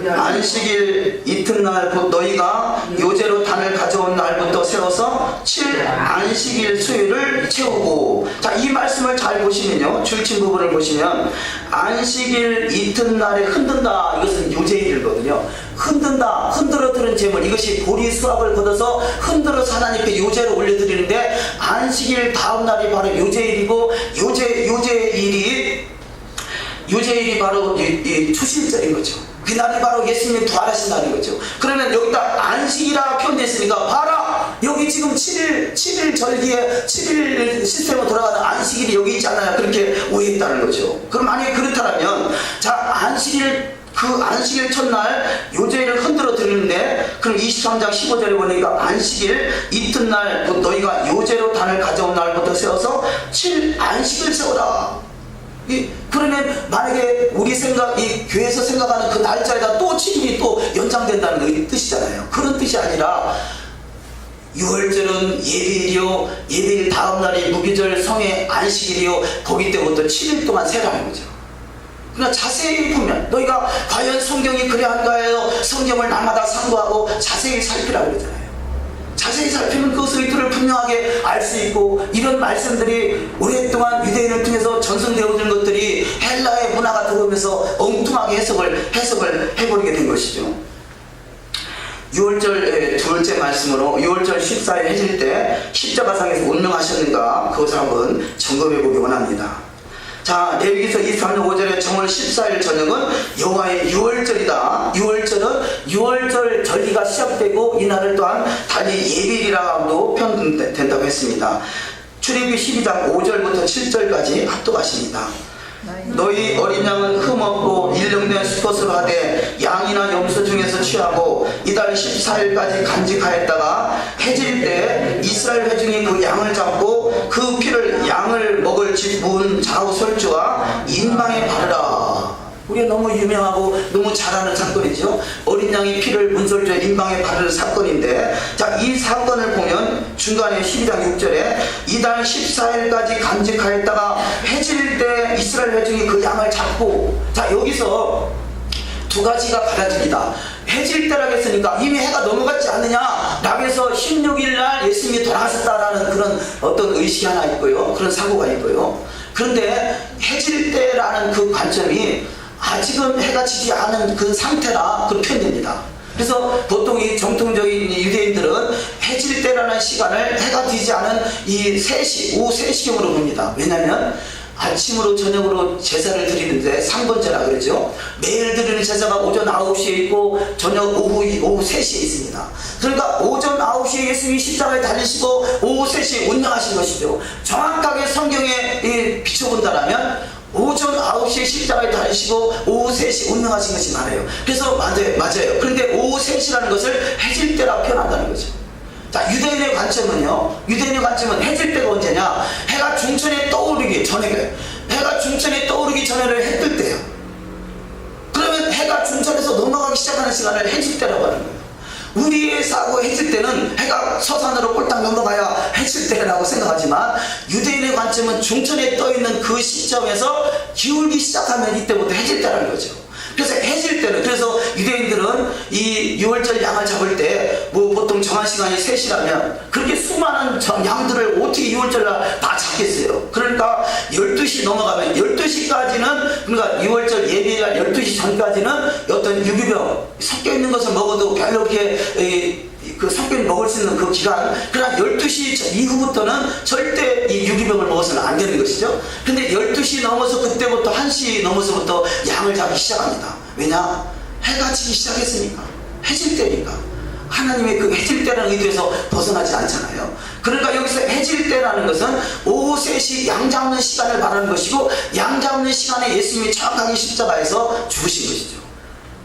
Speaker 1: 안식일 이튿날 곧 너희가 요제로 단을 가져온 날부터 세워서 7 안식일 수요일을 채우고. 자, 이 말씀을 잘 보시면요, 줄친 부분을 보시면 안식일 이튿날에 흔든다, 이것은 요제일이거든요. 흔든다, 흔들어드는 제물, 이것이 보리 수확을 걷어서 흔들어서 하나님께 요제를 올려드리는데, 안식일 다음 날이 바로 요제일이고, 요제일이 바로 이 초실절인 거죠. 그날이 바로 예수님이 부활하신 날인 거죠. 그러면 여기다 안식이라 표현됐으니까 봐라, 여기 지금 7일 절기에 7일 시스템으로 돌아가는 안식일이 여기 있잖아요. 그렇게 오해했다는 거죠. 그럼 만약에 그렇다면, 자, 그 안식일 첫날 요제일을 흔들어 드리는데, 그럼 23장 15절에 보니까 안식일 이튿날 곧 너희가 요제로 단을 가져온 날부터 세워서 7 안식을 세워라. 그러면 만약에 우리 이 교회에서 생각하는 그 날짜에다 또 7일이 또 연장된다는 뜻이잖아요. 그런 뜻이 아니라 6월절은 예배일이요, 예배일 다음 날이 무기절 성의 안식일이요, 거기 때부터 7일 동안 세라는 거죠. 그러니까 자세히 보면 너희가 과연 성경이 그래한가요? 성경을 날마다 상고하고 자세히 살피라고 그러잖아요. 자세히 살피면 그 의도를 분명하게 알 수 있고, 이런 말씀들이 오랫동안 유대인을 통해서 전승되어진 것들이 헬라의 문화가 들어오면서 엉뚱하게 해석을 해버리게 된 것이죠. 6월절 두 번째 말씀으로 6월절 14일 해질 때 십자가상에서 운명하셨는가, 그것을 한번 점검해 보기 원합니다. 자, 레위기서 23장 5절에 정월 14일 저녁은 여호와의 6월절이다. 6월절은 6월절 절기가 시작되고, 이날을 또한 달리 예비일이라고도 표현된다고 했습니다. 출애굽기 12장 5절부터 7절까지 합독하십니다. 너희 어린 양은 흠없고 일령된 수컷으로 하되 양이나 염소 중에서 취하고 이달 14일까지 간직하였다가 해질 때 이스라엘 회중이 그 양을 잡고 그 피를 양을 먹을 집 문 좌우 설주와 인방에 바르라. 우리가 너무 유명하고 너무 잘 아는 사건이죠. 어린 양이 피를 문설주에 인방에 바르는 사건인데, 자, 이 사건을 보면 중간에 12장 6절에 이달 14일까지 간직하였다가 해질 때 이스라엘 회중이 그 양을 잡고. 자, 여기서 두 가지가 갈라집니다. 해질 때라고 했으니까 이미 해가 넘어갔지 않느냐 라고 해서 16일날 예수님이 돌아가셨다라는 그런 어떤 의식이 하나 있고요, 그런 사고가 있고요. 그런데 해질 때라는 그 관점이 아직은 해가 지지 않은 그 상태라 그렇게 표현됩니다. 그래서 보통 이 정통적인 유대인들은 해질 때라는 시간을 해가 지지 않은 이 3시, 오후 3시경으로 봅니다. 왜냐하면 아침으로 저녁으로 제사를 드리는데 상번제라 그러죠. 매일 드리는 제사가 오전 9시에 있고 저녁 오후 3시에 있습니다. 그러니까 오전 9시에 예수님이 십자가에 달리시고 오후 3시에 운명하신 것이죠. 정확하게 성경에 비춰본다면 오전 9시에 십자가에 달리시고 오후 3시에 운명하신 것이 많아요. 그래서 맞아요. 그런데 오후 3시라는 것을 해질 때라고 표현한다는 거죠. 자, 유대인의 관점은 해질 때가 언제냐? 해가 중천에 떠오르기 전에, 해가 중천에 떠오르기 전에를 해 뜰 때예요. 그러면 해가 중천에서 넘어가기 시작하는 시간을 해질 때라고 하는 거예요. 우리의 사고 해질 때는 해가 서산으로 꼴딱 넘어가야 해질 때라고 생각하지만, 유대인의 관점은 중천에 떠있는 그 시점에서 기울기 시작하면 이때부터 해질 때라는 거죠. 그래서 해질 때는, 그래서 유대인들은 이 6월절 양을 잡을 때 뭐 보통 정한 시간이 3시라면 그렇게 수많은 양들을 어떻게 6월절날 다 잡겠어요. 그러니까 12시 넘어가면 12시까지는, 그러니까 6월절 예배날 12시 전까지는 어떤 유기병 섞여 있는 것을 먹어도 별로 그렇게 그 섞여 먹을 수 있는 그 기간, 그러나 12시 이후부터는 절대 이 유기병을 먹어서는 안 되는 것이죠. 근데 12시 넘어서 그때부터 1시 넘어서부터 양을 잡기 시작합니다. 왜냐? 해가 지기 시작했으니까, 해질 때니까. 하나님의 그 해질 때라는 의도에서 벗어나지 않잖아요. 그러니까 여기서 해질 때라는 것은 오후 3시 양 잡는 시간을 말하는 것이고, 양 잡는 시간에 예수님이 정확하게 십자가에서 죽으신 것이죠.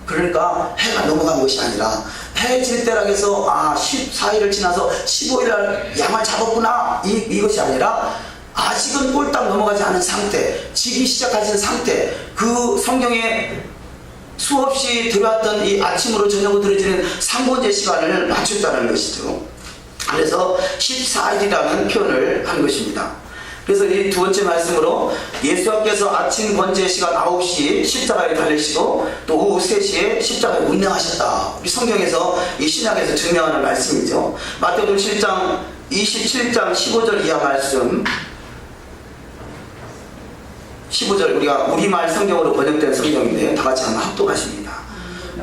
Speaker 1: 그러니까 해가 넘어간 것이 아니라 해질 때라고 해서 14일을 지나서 15일날 양을 잡았구나, 이것이 아니라 아직은 꼴딱 넘어가지 않은 상태, 지기 시작하신 상태, 그 성경에 수없이 들어왔던 이 아침으로 저녁으로 드려지는 3번째 시간을 맞췄다는 것이죠. 그래서 14일이라는 표현을 한 것입니다. 그래서 이 두 번째 말씀으로 예수님께서 아침 번제 시간 9시 십자가에 달리시고 또 오후 3시에 십자가에 운명하셨다. 우리 성경에서 이 신약에서 증명하는 말씀이죠. 마태복음 7장 27장 15절 이하 말씀, 15절 우리가 우리말 성경으로 번역된 성경인데 다 같이 한번 합독하십니다.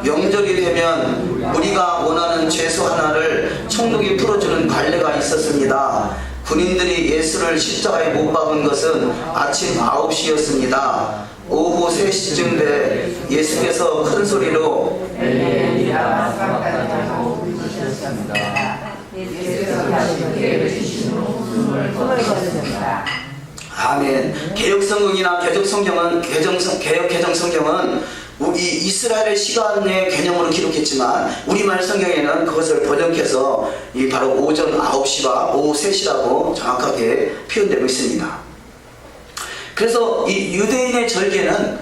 Speaker 1: 명절이 되면 우리가 원하는 죄수 하나를 총독이 풀어주는 관례가 있었습니다. 군인들이 예수를 십자가에 못 박은 것은 아침 9시였습니다. 오후 3시쯤 돼 예수께서 큰 소리로 아멘. 개혁성경이나 개정성경은 이 이스라엘의 시간의 개념으로 기록했지만 우리말 성경에는 그것을 번역해서 이 바로 오전 9시와 오후 3시라고 정확하게 표현되고 있습니다. 그래서 이 유대인의 절개는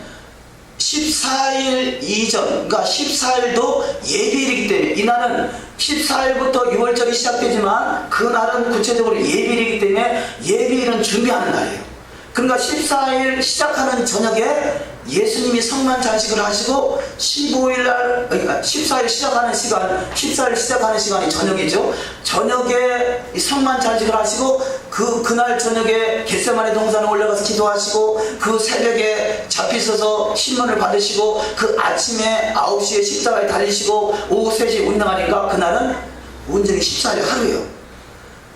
Speaker 1: 14일 이전, 그러니까 14일도 예비일이기 때문에 이날은 14일부터 6월절이 시작되지만 그날은 구체적으로 예비일이기 때문에 예비일은 준비하는 날이에요. 그러니까 14일 시작하는 저녁에 예수님이 성만찬식을 하시고 15일날, 그러니까 14일 시작하는 시간이 저녁이죠. 저녁에 성만찬식을 하시고 그날 저녁에 겟세마네 동산에 올라가서 기도하시고 그 새벽에 잡히셔서 신문을 받으시고 그 아침에 9시에 십자가에 달리시고 오후 3시에 운명하니까 그날은 온전히 14일 하루예요.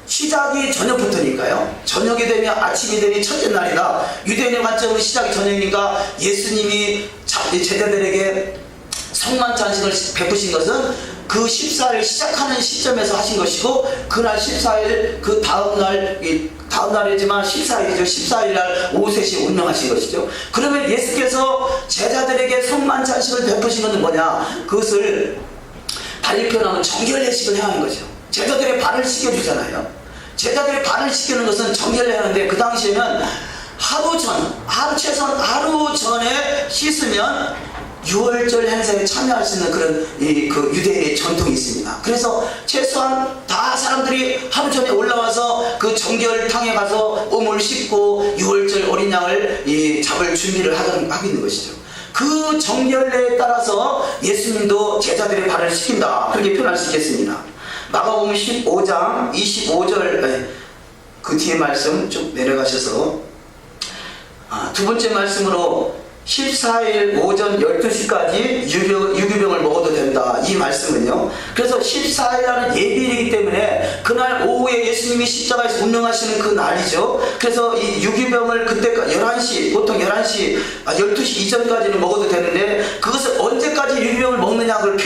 Speaker 1: 시작이 저녁부터니까요. 저녁이 되면 아침이 되니 첫째 날이다. 유대인의 관점은 시작이 저녁이니까 예수님이 제자들에게 성만찬식을 베푸신 것은 그 14일 시작하는 시점에서 하신 것이고 그날 14일 그 다음날이지만 14일이죠. 14일날 오후 3시에 운명하신 것이죠. 그러면 예수께서 제자들에게 성만찬식을 베푸신 것은 뭐냐? 그것을 달리 표현하면 정결례식을 해야 하는 거죠. 제자들의 발을 씻겨주잖아요. 제자들의 발을 씻기는 것은 정결례 하는데 그 당시에는 최소한 하루 전에 씻으면 6월절 행사에 참여할 수 있는 그런 그 유대인의 전통이 있습니다. 그래서 최소한 다 사람들이 하루 전에 올라와서 그 정결탕에 가서 몸을 씻고 6월절 어린 양을 잡을 준비를 하고 있는 것이죠. 그 정결례에 따라서 예수님도 제자들의 발을 씻긴다. 그렇게 표현할 수 있겠습니다. 마가복음 15장 25절 그 뒤에 말씀 좀 내려가셔서 두 번째 말씀으로 14일 오전 12시까지 유기병을 먹어도 된다. 이 말씀은요. 그래서 14일날은 예비일이기 때문에 그날 오후에 예수님이 십자가에서 운명하시는 그 날이죠. 그래서 이 유기병을 그때까지 11시, 보통 12시 이전까지는 먹어도 되는데 그것을 언제까지 유기병을 먹느냐 그걸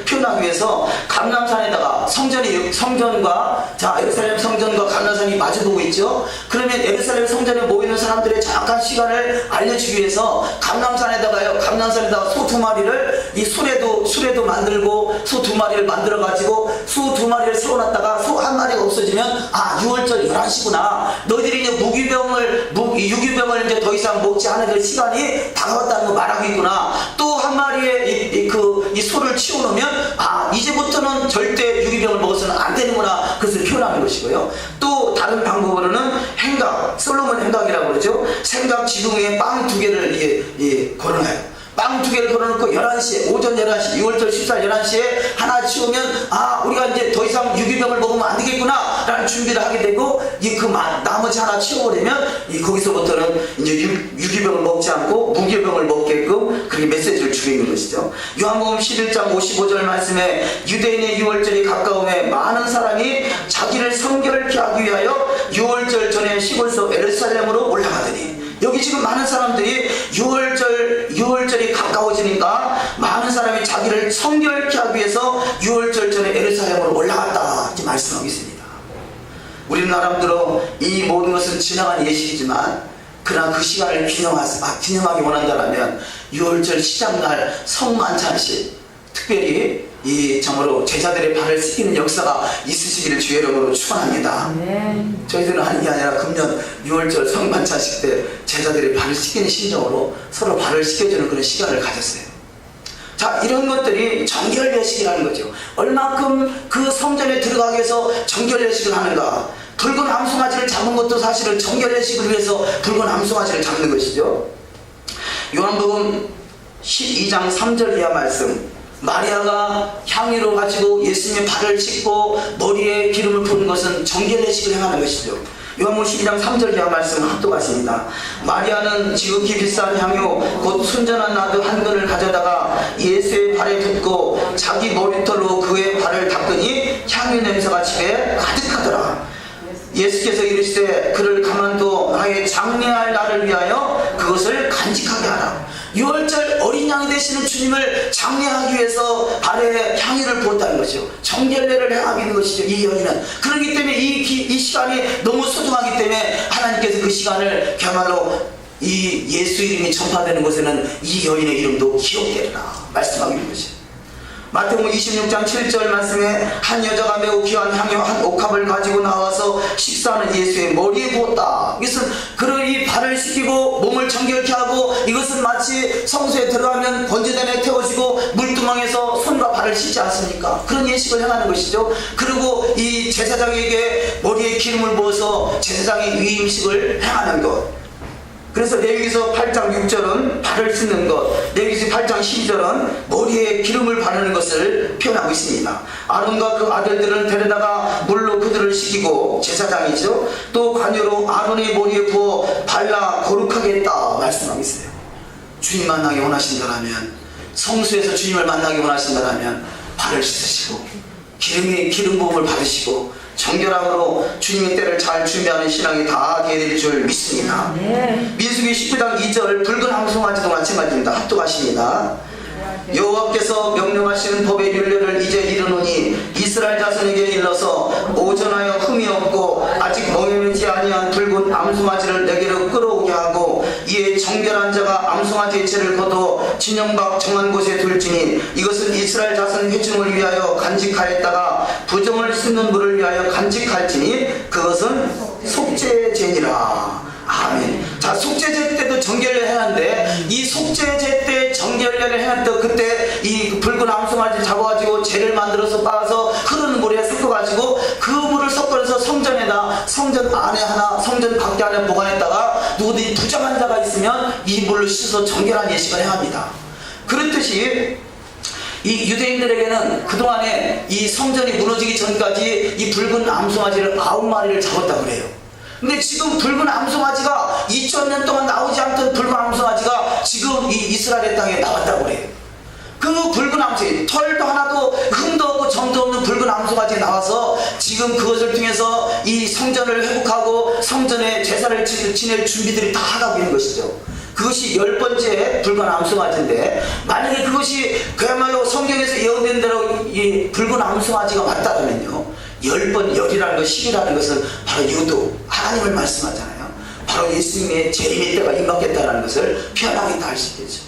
Speaker 1: 표현하기 위해서 감람산에다가 성전과 예루살렘 성전과 감람산이 마주보고 있죠. 그러면 예루살렘 성전에 모이는 사람들의 정확한 시간을 알려주기 위해서 감람산에다가 소 2마리를 이 수레도 만들고 소 2마리를 만들어 가지고 소 2마리를 세워놨다가 소 1마리가 없어지면 6월절 11시구나. 너희들이 이제 유기병을 이제 더 이상 먹지 않을 그 시간이 다가왔다는 거 말하고 있구나. 또 1마리의 이 소를 치워놓으면 이제부터는 절대 유기병을 먹어서는 안 되는구나. 그것을 표현하는 것이고요. 또 다른 방법으로는 솔로몬 행각이라고 그러죠. 생각 지붕에 빵 2개를 걸어놔요. 빵 2개를 걸어놓고 11시에 오전 11시 6월절 14일 11시에 하나 치우면 우리가 이제 더 이상 유기병을 먹으면 안 되겠구나 라는 준비를 하게 되고 나머지 하나 치워버리면 거기서부터는 이제 유기병을 먹지 않고 무기병을 먹게끔 그렇게 메시지를 주고 있는 것이죠. 요한복음 11장 55절 말씀에 유대인의 6월절이 가까움에 많은 사람이 자기를 성결케 하기 위하여 6월절 전에 시골서 예루살렘으로 올라가더니 여기 지금 많은 사람들이 6월절이 가까워지니까 많은 사람이 자기를 성결케 하기 위해서 6월절 전에 예루살렘으로 올라갔다 이렇게 말씀하고 있습니다. 우리는 나름대로 이 모든 것은 지나간 예식이지만 그러나 그 시간을 균형하게 원한다면 6월절 시작날 성만찬식 특별히 정말로 제자들의 발을 씻기는 역사가 있으시기를 주의 이름으로 축원합니다. 저희들은 하는 게 아니라 금년 6월절 성만찬식 때 제자들의 발을 씻기는 심정으로 서로 발을 씻겨주는 그런 시간을 가졌어요. 이런 것들이 정결례식이라는 거죠. 얼만큼 그 성전에 들어가기 위해서 정결례식을 하는가. 붉은 암송아지를 잡은 것도 사실은 정결례식을 위해서 붉은 암송아지를 잡는 것이죠. 요한복음 12장 3절 이하 말씀, 마리아가 향유를 가지고 예수님의 발을 씻고 머리에 기름을 부은 것은 정결례식을 행하는 것이죠. 요한복음 12장 3절 이하 말씀 합독하십니다. 마리아는 지극히 비싼 향유 곧 순전한 나드 한 근을 가져다가 예수의 발에 붓고 자기 머리털로 그의 발을 닦으니 향유 냄새가 집에 가득하더라. 예수께서 이르시되 그를 가만둬 나의 장례할 날을 위하여 그것을 간직하게 하라. 6월절 어린 양이 되시는 주님을 장례하기 위해서 발에 향유를 부었다는 것이죠. 정결례를 행하게 하는 것이죠. 이 여인은. 그렇기 때문에 이 시간이 너무 소중하기 때문에 하나님께서 그 시간을 그야말로 이 예수 이름이 전파되는 곳에는 이 여인의 이름도 기억되리라 말씀하고 있는 것이죠. 마태복음 26장 7절 말씀에 한 여자가 매우 귀한 향유 한 옥합을 가지고 나와서 식사하는 예수의 머리에 부었다. 이것은 그를 이 발을 씻기고 몸을 정결케 하고, 이것은 마치 성소에 들어가면 번제단에 태워지고 물두멍에서 손과 발을 씻지 않습니까? 그런 예식을 행하는 것이죠. 그리고 이 제사장에게 머리에 기름을 부어서 제사장의 위임식을 행하는 것. 그래서 레위기서 8장 6절은 발을 씻는 것, 레위기서 8장 12절은 머리에 기름을 바르는 것을 표현하고 있습니다. 아론과 그 아들들은 데려다가 물로 그들을 씻기고, 제사장이죠, 또 관유로 아론의 머리에 부어 발라 거룩하게 했다 말씀하고 있어요. 주님 만나기 원하신다면, 성수에서 주님을 만나기 원하신다면 발을 씻으시고 기름 부음을 받으시고 정결함으로 주님의 때를 잘 준비하는 신앙이 다 될 줄 믿습니다. 민수기 19장 2절 붉은 암송아지도 마찬가지입니다. 합독하십니다. 여호와께서 명령하시는 법의 율례를 이제 이르노니 이스라엘 자손에게 일러서 오전하여 흠이 없고 아직 멍에르지 아니한 붉은 암송아지를 내게로 끌어오게 하고, 이에 정결한 자가 암송아지의 채를 거둬 진영 밖 정한 곳에 둘지니 이것은 이스라엘 자손 회중을 위하여 간직하였다가 부정을 씻는 물을 위하여 간직할지니 그것은 속죄제니라. 아멘. 자, 속죄제 때도 정결례를 해놨는데, 이 속죄제 때 정결례를 해놨던 그때 이 붉은 암송아지를 잡아가지고 죄를 만들어서 빻아서 흐르는 물에 섞어가지고 그 물을 섞어서 성전에다, 성전 안에 하나, 성전 밖에 하나 보관했다가 누구든지 부정한 자가 있으면 이 물로 씻어 정결한 예식을 해합니다. 그렇듯이 이 유대인들에게는 그동안에 이 성전이 무너지기 전까지 이 붉은 암송아지를 9마리를 잡았다 그래요. 근데 지금 붉은 암송아지가 2000년 동안 나오지 않던 붉은 암송아지가 지금 이 이스라엘 땅에 나왔다고 그래요. 그 붉은 암송아지, 털도 하나도 흠도 없고 점도 없는 붉은 암송아지가 나와서 지금 그것을 통해서 이 성전을 회복하고 성전에 제사를 지낼 준비들이 다 하고 있는 것이죠. 그것이 10번째 붉은 암송아지인데, 만약에 그것이 그야말로 성경에서 예언된 대로 이 붉은 암송아지가 맞다면요, 10번 열이라는 것, 10이라는 것은 바로 유도, 하나님을 말씀하잖아요. 바로 예수님의 재림의 때가 임박했다는 것을 표현하겠다 할 수 있겠죠.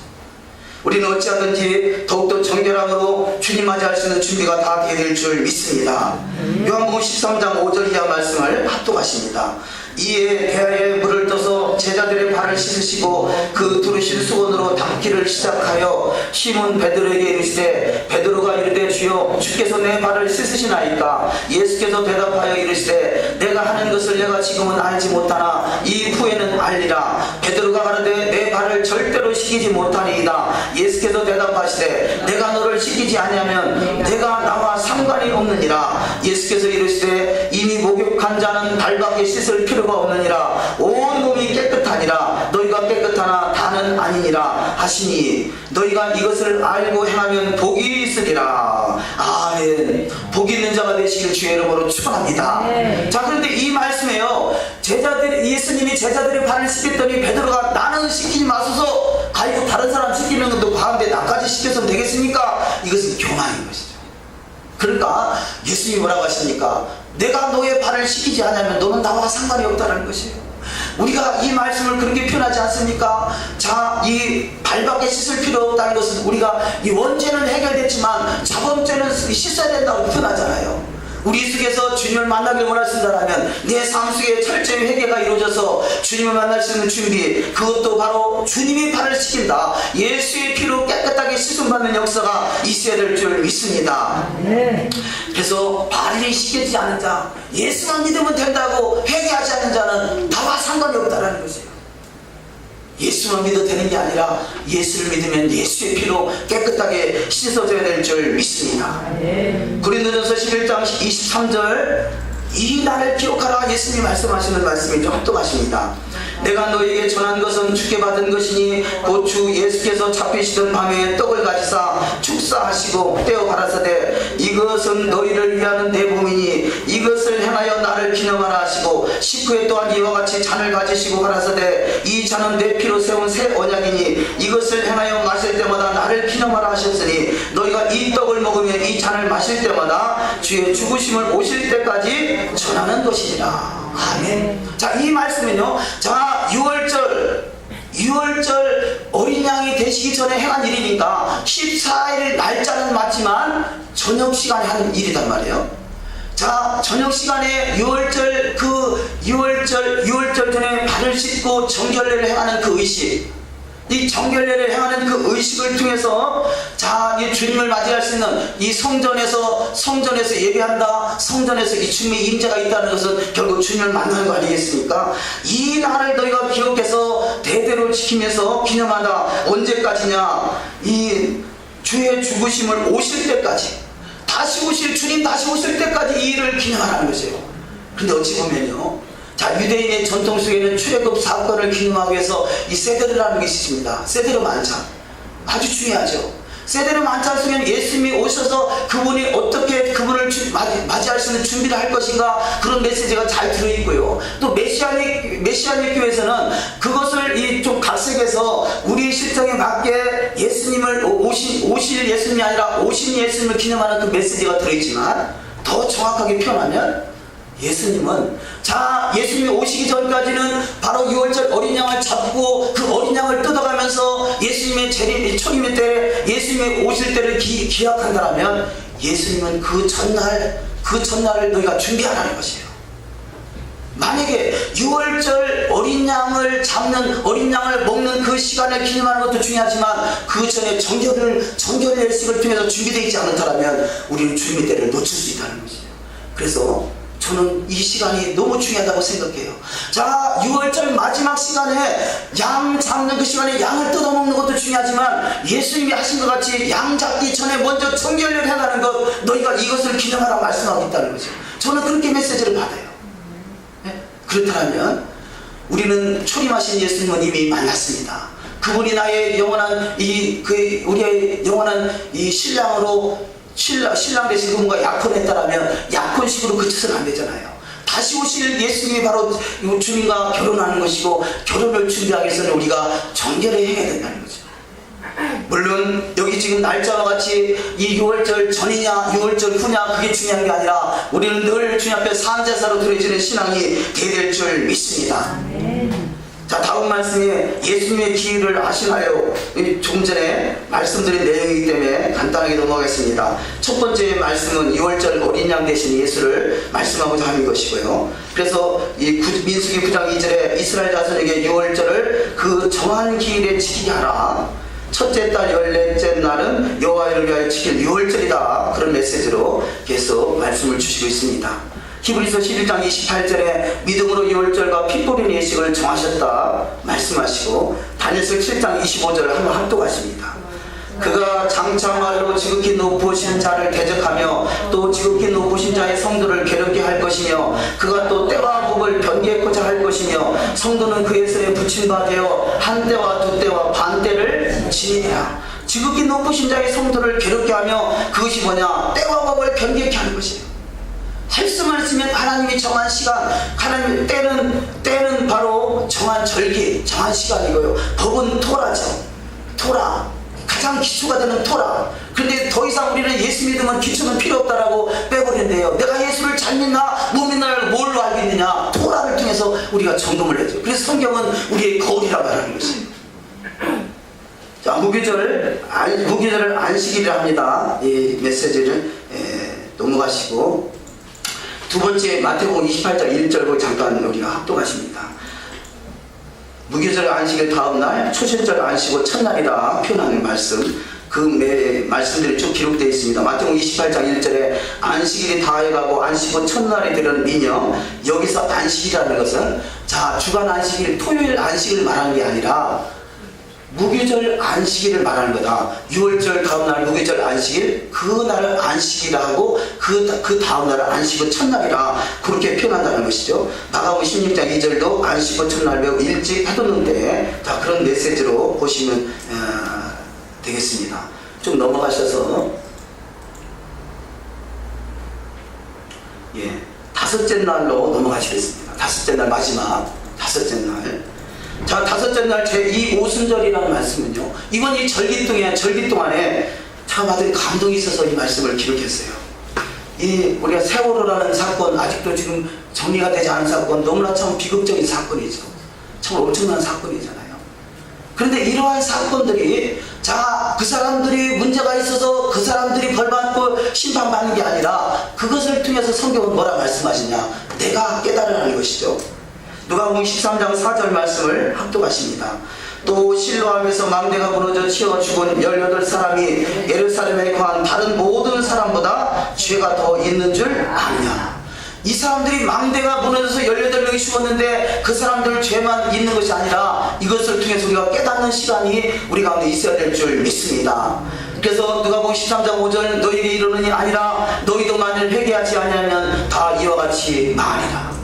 Speaker 1: 우리는 어찌하든지 더욱더 정결함으로 주님 맞이할 수 있는 준비가 다 되게 될 줄 믿습니다. 요한복음 13장 5절 이하 말씀을 합독하십니다. 이에 대야에 물을 떠서 제자들의 발을 씻으시고 그 두르신 수건으로 닦기를 시작하여 시몬 베드로에게 이르시되, 베드로가 이르되 주여 주께서 내 발을 씻으시나이까? 예수께서 대답하여 이르시되 내가 하는 것을 내가 지금은 알지 못하나 이 후에는 알리라. 베드로가 가로되 내 발을 절대로 씻기지 못하니이다. 예수께서 대답하시되 내가 너를 씻기지 아니하면 내가 나와 상관이 없느니라. 예수께서 이르시되 이미 목욕한 자는 발밖에 씻을 필요가 없느니라. 온 몸이 깨끗하니라. 너희가 깨끗하나 다는 아니니라 하시니 너희가 이것을 알고 행하면 복이 있으리라. 아멘. 복 있는 자가 되시길 주의 이름으로 축원합니다. 자, 그런데 이 말씀에요, 예수님이 제자들의 발을 씻겼더니 베드로가 나는 씻기지 마소서, 아이고 다른 사람 씻기는 것도 과한데 나까지 씻겼으면 되겠습니까? 이것은 교만인 것이죠. 그러니까 예수님이 뭐라고 하십니까? 내가 너의 발을 씻기지 않으면 너는 나와 상관이 없다는 것이에요. 우리가 이 말씀을 그렇게 표현하지 않습니까? 자, 이 발밖에 씻을 필요 없다는 것은 우리가 이 원죄는 해결됐지만 자범죄는 씻어야 된다고 표현하잖아요. 우리 속에서 주님을 만나길 원하신다면 내 삶 속에 철저히 회개가 이루어져서 주님을 만날 수 있는 준비, 그것도 바로 주님이 발을 시킨다. 예수의 피로 깨끗하게 씻음받는 역사가 있어야 될 줄 믿습니다. 그래서 발이 씻겨지지 않는 자, 예수만 믿으면 된다고 회개하지 않는 자는 나와 상관이 없다는 것이에요. 예수만 믿어도 되는 게 아니라 예수를 믿으면 예수의 피로 깨끗하게 씻어져야 될 줄 믿습니다. 고린도전서 11장 23절, 이 날을 기억하라. 예수님이 말씀하시는 말씀이 좀 똑똑하십니다. 내가 너에게 전한 것은 주께 받은 것이니 곧 주 예수께서 잡히시던 밤에 떡을 가지사 축사하시고 떼어 가라사대 이것은 너희를 위하는 내 몸이니 이것을 행하여 나를 기념하라 하시고 식후에 또한 이와 같이 잔을 가지시고 가라사대 이 잔은 내 피로 세운 새 언약이니 이것을 행하여 마실 때마다 나를 기념하라 하셨으니 너희가 이 떡을 먹으면 이 잔을 마실 때마다 주의 죽으심을 오실 때까지 전하는 것이니라. 아멘. 자, 이 말씀은요, 자, 6월절 어린 양이 되시기 전에 행한 일이니까 14일 날짜는 맞지만 저녁 시간에 하는 일이단 말이에요. 자, 저녁 시간에 6월절 전에 발을 씻고 정결례를 행하는 그 의식, 이 정결례를 행하는 그 의식을 통해서 자, 이 주님을 맞이할 수 있는 이 성전에서 예배한다, 성전에서 이 주님의 임재가 있다는 것은 결국 주님을 만나는 거 아니겠습니까? 이 날을 너희가 기억해서 대대로 지키면서 기념한다. 언제까지냐? 이 주의 죽으심을 오실 때까지, 다시 오실 주님 다시 오실 때까지 이 일을 기념하라는 것이에요. 근데 어찌 보면요, 자, 유대인의 전통 속에는 출애굽 사건을 기념하기 위해서 이 세데르라는 게 있습니다. 세데르 만찬, 아주 중요하죠. 세데르 만찬 속에는 예수님이 오셔서 그분이 어떻게 그분을 맞이할 수 있는 준비를 할 것인가, 그런 메시지가 잘 들어있고요. 또 메시아닉 교회에서는 그것을 좀 각색해서 우리 실정에 맞게 예수님을 오실 예수님이 아니라 오신 예수님을 기념하는 그 메시지가 들어있지만, 더 정확하게 표현하면 예수님은, 자, 예수님이 오시기 전까지는 바로 6월절 어린 양을 잡고 그 어린 양을 뜯어가면서 예수님의 초림의 때, 예수님이 오실 때를 기약한다면 예수님은 그 전날을 너희가 준비하라는 것이에요. 만약에 6월절 어린 양을 먹는 그 시간을 기념하는 것도 중요하지만 그 전에 정결례식을 통해서 준비되어 있지 않다면 우리는 주님의 때를 놓칠 수 있다는 것이에요. 그래서 저는 이 시간이 너무 중요하다고 생각해요. 자, 6월절 마지막 시간에 양 잡는 그 시간에 양을 뜯어먹는 것도 중요하지만 예수님이 하신 것 같이 양 잡기 전에 먼저 정결례를 해가는 것, 너희가 이것을 기념하라고 말씀하고 있다는 거죠. 저는 그렇게 메시지를 받아요. 네? 그렇다면 우리는 초림하신 예수님은 이미 만났습니다. 그분이 나의 영원한 우리의 영원한 이 신랑으로 신랑 대신 그분과 약혼했다라면 약혼식으로 그쳐서는 안 되잖아요. 다시 오실 예수님이 바로 주님과 결혼하는 것이고, 결혼을 준비하기 위해서는 우리가 정결을 해야 된다는 거죠. 물론 여기 지금 날짜와 같이 이 6월절 전이냐 6월절 후냐 그게 중요한 게 아니라 우리는 늘 주님 앞에 산제사로 드려지는 신앙이 되될 줄 믿습니다. 자, 다음 말씀에 예수님의 기일을 아시나요? 조금 전에 말씀드린 내용이기 때문에 간단하게 넘어가겠습니다. 첫 번째 말씀은 6월절 어린 양 대신 예수를 말씀하고자 하는 것이고요. 그래서 이 민수기 9장 2절에 이스라엘 자손에게 6월절을 그 정한 기일에 지키게 하라. 첫째 달 14째 날은 여호와를 위하여 지킬 6월절이다. 그런 메시지로 계속 말씀을 주시고 있습니다. 히브리서 11장 28절에 믿음으로 6월절과 핏보린 예식을 정하셨다 말씀하시고, 다니엘서 7장 25절을 한번 합독하십니다. 그가 장차 말로 지극히 높으신 자를 대적하며 또 지극히 높으신 자의 성도를 괴롭게 할 것이며, 그가 또 때와 법을 변개하고자 할 것이며, 성도는 그의 손에 붙임 바 되어 한 때와 두 때와 반 때를 지니라. 지극히 높으신 자의 성도를 괴롭게 하며, 그것이 뭐냐? 때와 법을 변개케 하는 것이에요. 말씀을 쓰면 하나님이 정한 시간, 하나님 때는 바로 정한 절기, 정한 시간이고요. 법은 토라죠. 토라, 가장 기초가 되는 토라. 그런데 더 이상 우리는 예수 믿으면 기초는 필요 없다라고 빼버린대요. 내가 예수를 잘 믿나 못 믿나를 뭘로 알고 있느냐? 토라를 통해서 우리가 점검을 해줘요. 그래서 성경은 우리의 거울이라고 하는 것이에요. 자, 무교절을 안식일이라 합니다. 이 메시지를 넘어가시고, 두 번째 마태복음 28장 1절 잠깐 우리가 합독하십니다. 무교절 안식일 다음날 초신절 안식일 첫날이라 표현하는 말씀, 그 말씀들이 쭉 기록되어 있습니다. 마태복음 28장 1절에 안식일이 다해가고 안식일 첫날이 되는 민영, 여기서 안식이라는 것은 자 주간 안식일 토요일 안식을 말하는 게 아니라 무교절 안식일을 말하는 거다. 6월절 다음날 무교절 안식일, 그날을 안식이라 하고 그 다음날을 안식일 첫날이라 그렇게 표현한다는 것이죠. 마가복음 16장 2절도 안식일 첫날 매우 일찍 해뒀는데, 자 그런 메시지로 보시면 되겠습니다. 좀 넘어가셔서 다섯째 날로 넘어가시겠습니다. 다섯째 날 마지막 다섯째 날. 자 다섯째 날 제2 오순절이라는 말씀은요, 이번 이 절기 동안에 참 아주 감동이 있어서 이 말씀을 기록했어요. 이 우리가 세월호라는 사건, 아직도 지금 정리가 되지 않은 사건, 너무나 참 비극적인 사건이죠. 참 엄청난 사건이잖아요. 그런데 이러한 사건들이 자 그 사람들이 문제가 있어서 그 사람들이 벌받고 심판받는 게 아니라 그것을 통해서 성경은 뭐라 말씀하시냐, 내가 깨달으라는 것이죠. 누가복음 13장 4절 말씀을 합독하십니다. 또 실로암에서 망대가 무너져 치어 죽은 18사람이 예루살렘에 거한 다른 모든 사람보다 죄가 더 있는 줄 아느냐. 이 사람들이 망대가 무너져서 18명이 죽었는데 그 사람들 죄만 있는 것이 아니라 이것을 통해서 우리가 깨닫는 시간이 우리 가운데 있어야 될 줄 믿습니다. 그래서 누가복음 13장 5절 너희에게 이르느니 아니라 너희도 만일 회개하지 아니하면 다 이와 같이 망하리라.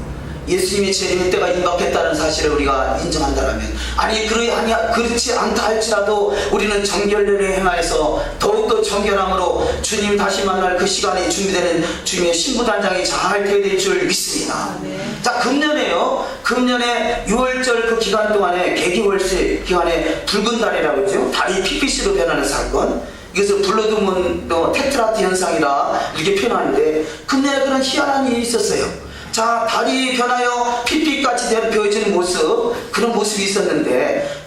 Speaker 1: 예수님이 재림의 때가 임박했다는 사실을 우리가 인정한다면, 아니 그렇지 않다 할지라도 우리는 정결례를 행하여서 더욱더 정결함으로 주님 다시 만날 그 시간이 준비되는 주님의 신부단장이 잘 되어야 될 줄 믿습니다. 자 금년에요, 금년에 6월절 그 기간 동안에 개기월시 기간에 붉은 달이라고 그러죠. 달이 핏빛으로 변하는 사건, 이것을 블러드문 테트라트 현상이라 이렇게 표현하는데, 금년에 그런 희한한 일이 있었어요. 자 달이 변하여 핏빛같이 보여지는 모습, 그런 모습이 있었는데,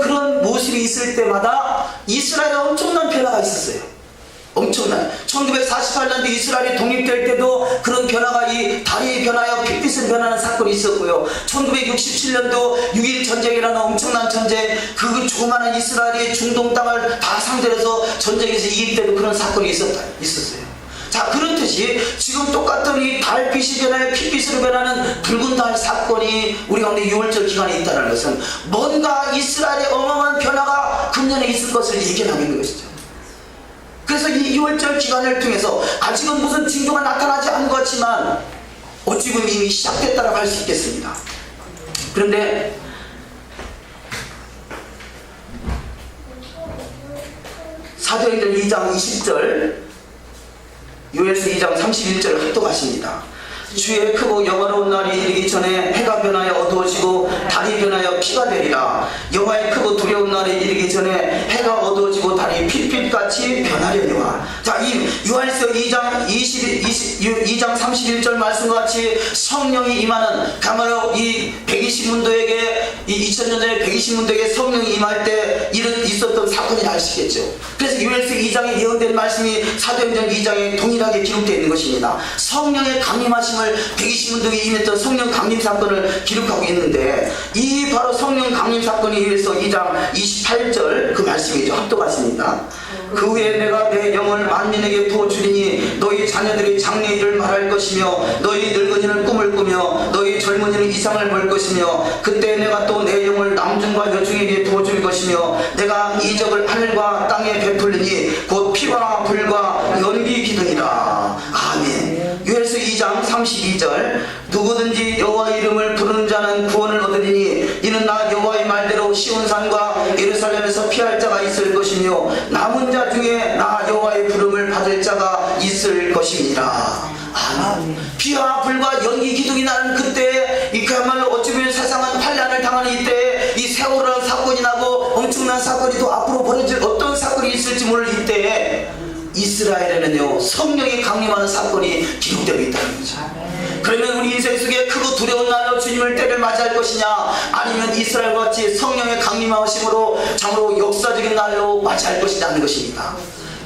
Speaker 1: 그런 모습이 있을 때마다 이스라엘에 엄청난 변화가 있었어요. 엄청난 1948년도 이스라엘이 독립될 때도 그런 변화가, 이 달이 변하여 핏빛을 변하는 사건이 있었고요. 1967년도 6.1 전쟁이라는 엄청난 전쟁, 그 조그마한 이스라엘이 중동 땅을 다 상대해서 전쟁에서 이길 때도 그런 사건이 있었어요. 자 그렇듯이 지금 똑같은 이 달빛이 변하여 핏빛으로 변하는 붉은 달 사건이 우리 가운데 6월절 기간에 있다는 것은 뭔가 이스라엘의 어마어마한 변화가 금년에 있을 것을 예견하고 있는 것이죠. 그래서 이 6월절 기간을 통해서 아직은 무슨 징조가 나타나지 않은 것 같지만 어찌 보면 이미 시작됐다고 할 수 있겠습니다. 그런데 사도행전 2장 20절, 요엘서 2장 31절을 합독하십니다. 주의 크고 영화로운 날이 이르기 전에 해가 변하여 어두워지고 달이 변하여 피가 되리라. 여호와의 크고 두려운 날이 이르기 전에 해가 어두워지고 달이 핏빛같이 변하려니와. 자, 이 요한일서 2장 2장 31절 말씀과 같이 성령이 임하는, 가마로 이 120문도에게, 이 2000년 전에 120문도에게 성령이 임할 때 있었던 사건이 아시겠죠. 그래서 요한일서 2장에 예언된 말씀이 사도행전 2장에 동일하게 기록되어 있는 것입니다. 성령의 강림하심을 120문도에 임했던 성령 강림 사건을 기록하고 있는데, 이 바로 성령 강림 사건이 요한일서 2장 28절 그 말씀이죠. 합독하십니다. 그 후에 내가 내 영을 만민에게 부어주리니 너희 자녀들이 장래일을 말할 것이며 너희 늙은이는 꿈을 꾸며 너희 젊은이는 이상을 볼 것이며 그때 내가 또 내 영을 남중과 여중에게 부어줄 것이며 내가 이적을 하늘과 땅에 베풀리니 곧 피와 불과 연기 기둥이라. 아멘. 요엘서 2장 32절 누구든지 여호와 이름을 부르는 자는 구원을 얻으리니 이는 나 여호와의 말대로 시온산과 예루살렘에서 피할 자가 있을 것이며 남은 자 중에 나 여호와의 부름을 받을 자가 있을 것입니다. 아멘. 피와 불과 연기 기둥이 나는 그때, 이 그야말로 어찌 보면 세상은 환난을 당하는 이때에 이 세월호라는 사건이 나고 엄청난 사건이 또 앞으로 벌어질 어떤 사건이 있을지 모를 이때에 이스라엘에는요 성령이 강림하는 사건이 기록되고 있다는 거죠. 그러면 우리 인생 속에 크고 두려운 날로 주님을 때를 맞이할 것이냐, 아니면 이스라엘과 같이 성령의 강림하심으로 참으로 역사적인 날로 맞이할 것이냐는 것입니다.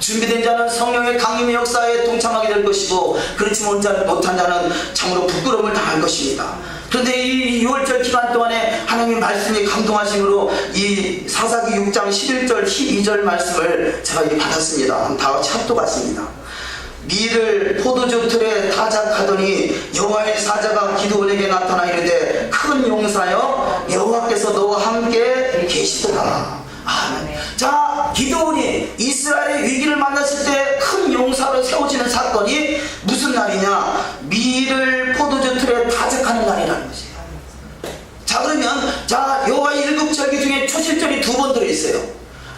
Speaker 1: 준비된 자는 성령의 강림의 역사에 동참하게 될 것이고, 그렇지 못한 자는 참으로 부끄러움을 당할 것입니다. 그런데 이 6월절 기간 동안에 하나님의 말씀이 감동하심으로 이 사사기 6장 11절 12절 말씀을 제가 받았습니다. 다 같이 합독하십니다. 밀을 포도주 틀에 타작하더니 여호와의 사자가 기드온에게 나타나 이르되 큰 용사여 여호와께서 너와 함께 계시더라. 아멘. 자, 기드온이 이스라엘의 위기를 만났을 때 큰 용사로 세워지는 사건이 무슨 날이냐? 밀을 포도주 틀에 타작하는 날이라는 것이에요. 자, 그러면 자, 여호와의 7절기 중에 초실절이 2번 들어있어요.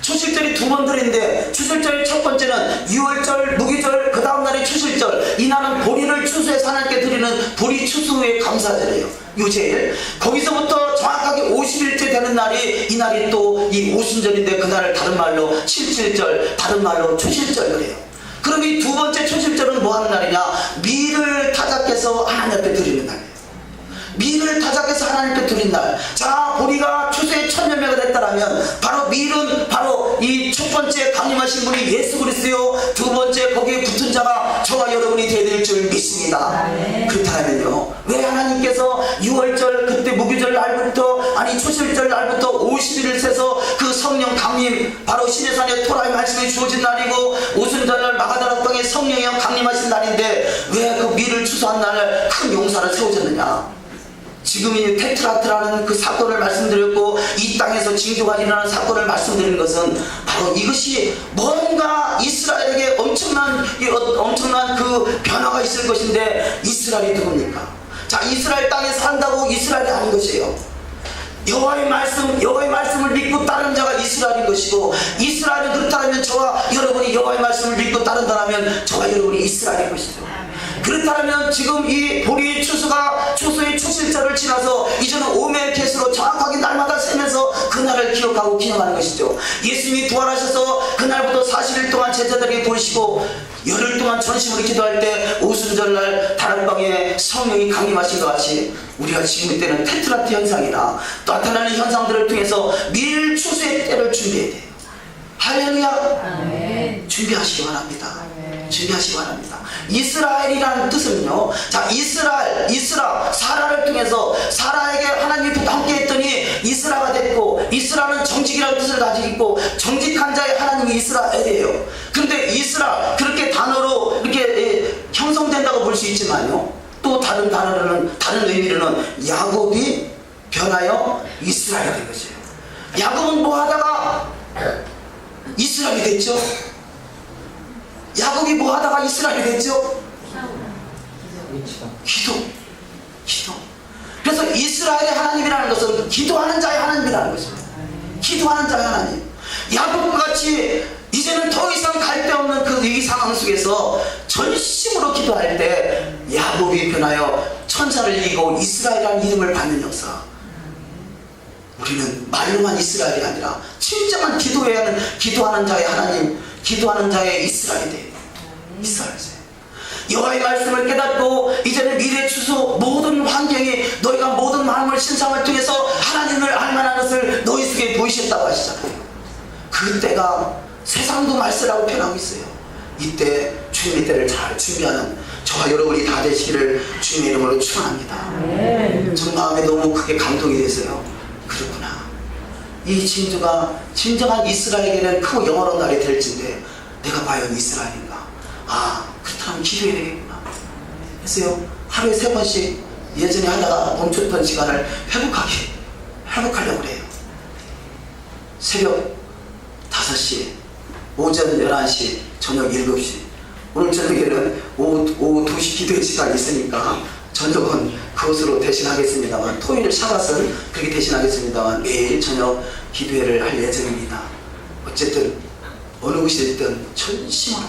Speaker 1: 초실절이 2번 들어있는데, 초실절의 첫 번째는 6월절, 무기절, 그 다음날이 초실절. 이날은 보리를 추수해서 하나님께 드리는 보리 추수의 감사절이에요. 요제일. 거기서부터 정확하게 50일째 되는 날이, 이 날이 또 이 오순절인데, 그날을 다른 말로 칠칠절, 다른 말로 초실절 그래요. 그럼 이 2번째 초실절은 뭐 하는 날이냐? 밀을 타작해서 하나님 앞에 드리는 날이에요. 밀을 타작해서 하나님께 드린 날. 자, 보리가 추수의 첫 열매가 됐다라면 바로 밀은 바로 이 첫 번째 강림하신 분이 예수 그리스도요, 2번째 거기에 붙은 자가 저와 여러분이 되어야 될 줄 믿습니다. 그렇다면요, 왜 하나님께서 6월절 그때 무교절 날부터, 아니 초실절 날부터 50일을 세서 그 성령 강림, 바로 시내산에 토라의 말씀이 주어진 날이고, 오순절날 마가다라 땅에 성령이 강림하신 날인데 왜 그 밀을 추수한 날 큰 용사를 세워졌느냐? 지금 이 테트라트라는 그 사건을 말씀드렸고, 이 땅에서 징조가 일어나는 사건을 말씀드리는 것은 바로 이것이 뭔가 이스라엘에게 엄청난 그 변화가 있을 것인데, 이스라엘이 누굽니까? 자, 이스라엘 땅에 산다고 이스라엘이 아닌 것이에요. 여호와의 말씀을 믿고 따르는 자가 이스라엘인 것이고, 이스라엘이 그렇다면 저와 여러분이 여호와의 말씀을 믿고 따른다면 저와 여러분이 이스라엘인 것이죠. 그렇다면 지금 이 보리 추수의 초실절을 지나서 이제는 오멜켓으로 정확하게 날마다 세면서 그날을 기억하고 기념하는 것이죠. 예수님이 부활하셔서 그날부터 40일 동안 제자들에게 보이시고, 열흘 동안 전심으로 기도할 때 오순절날 다락방에 성령이 강림하신 것 같이, 우리가 지금 이때는 테트라트 현상이나 또 나타나는 현상들을 통해서 밀 추수의 때를 준비해야 돼요. 할렐루야. 준비하시기 바랍니다. 준비하시기 바랍니다. 이스라엘이라는 뜻은요, 자, 사라를 통해서 사라에게 하나님이 함께 했더니 이스라가 됐고, 이스라는 정직이라는 뜻을 가지고 있고, 정직한 자의 하나님이 이스라엘이에요. 그런데 이스라, 그렇게 단어로 이렇게 형성된다고 볼 수 있지만요, 또 다른 의미로는 야곱이 변하여 이스라엘이 된 것이에요. 야곱은 뭐 하다가 이스라엘이 됐죠? 야곱이 뭐 하다가 이스라엘이 됐죠? 기도. 그래서 이스라엘의 하나님이라는 것은 기도하는 자의 하나님이라는 것입니다. 기도하는 자의 하나님. 야곱과 같이 이제는 더 이상 갈 데 없는 그 위기 상황 속에서 전심으로 기도할 때 야곱이 변하여 천사를 이기고 이스라엘이라는 이름을 받는 역사. 우리는 말로만 이스라엘이 아니라 진정한 기도하는 자의 하나님, 기도하는 자의 이스라엘이 돼요. 이스라엘이세요. 여호와의 말씀을 깨닫고 이제는 미래 추수 모든 환경이 너희가 모든 마음을 신상을 통해서 하나님을 알만한 것을 너희 속에 보이셨다고 하시잖아요. 그때가 세상도 말세라고 표현하고 있어요. 이때 주님의 때를 잘 준비하는 저와 여러분이 다 되시기를 주님의 이름으로 축원합니다. 저 마음에 너무 크게 감동이 되세요. 그렇구나. 이 진주가 진정한 이스라엘에게는 크고 영원한 날이 될진데 내가 과연 이스라엘인가? 아, 그렇다면 기도해야 되겠구나 했어요. 하루에 3번씩 예전에 하다가 멈췄던 시간을 회복하려고 그래요. 새벽 5시, 오전 11시, 저녁 7시. 오늘 저녁에는 오후 2시 기도의 시간이 있으니까 저녁은 그것으로 대신하겠습니다만, 토요일 샤밧은 그렇게 대신하겠습니다만 매일 저녁 기도회를 할 예정입니다. 어쨌든 어느 곳이든 전심으로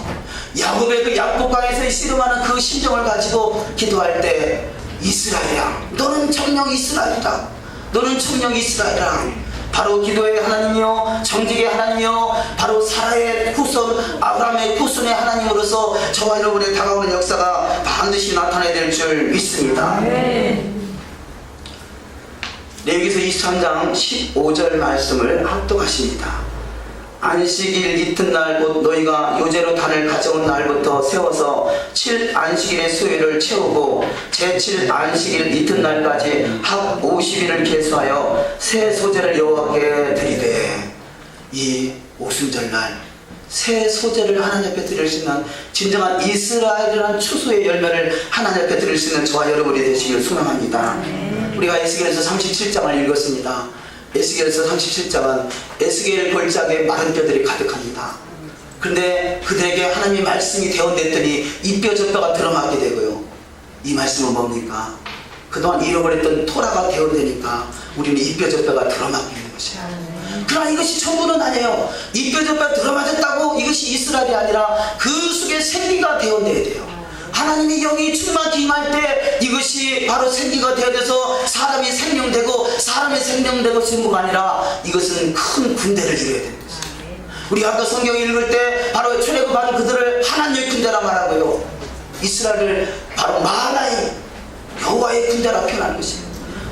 Speaker 1: 야곱의 그 약복강에서 씨름하는 그 심정을 가지고 기도할 때, 이스라엘이야, 너는 청령 이스라엘이다, 너는 청령 이스라엘이라. 바로 기도의 하나님이요, 정직의 하나님이요, 바로 사라의 후손, 아브라함의 후손의 하나님으로서 저와 여러분의 다가오는 역사가 반드시 나타나야 될 줄 믿습니다. 레위기서 23장 15절 말씀을 합독하십니다. 안식일 이튿날 곧 너희가 요제로 단을 가져온 날부터 세워서 7안식일의 수요일을 채우고 제7 안식일 이튿날까지 합 50일을 계수하여 새 소제를 여호와께 드리되. 이 오순절날 새 소제를 하나님 앞에 드릴 수 있는 진정한 이스라엘이라는 추수의 열매를 하나님 앞에 드릴 수 있는 저와 여러분이 되시길 소망합니다. 우리가 에스겔에서 37장을 읽었습니다. 에스겔에서 37장은 에스겔 골짜기에 마른 뼈들이 가득합니다. 그런데 그들에게 하나님의 말씀이 대언됐더니 이 뼈 저 뼈가 들어맞게 되고요. 이 말씀은 뭡니까? 그동안 잃어버렸던 토라가 대언되니까 우리는 이 뼈 저 뼈가 들어맞게 되는 것이에요. 그러나 이것이 전부는 아니에요. 이 뼈 저 뼈 들어맞았다고 이것이 이스라엘이 아니라 그 속에 생기가 대언돼야 돼요. 하나님의 영이 충만히 임할 때 이것이 바로 생기가 되어져서 사람이 생명되고 사람이 생명되고 전부가 아니라 이것은 큰 군대를 이루어야 되는 것이에요. 우리가 아까 성경 읽을 때 바로 출애굽한 그들을 하나님의 군대라 말하고요, 이스라엘을 바로 마나의 여호와의 군대라 표현하는 것이에요.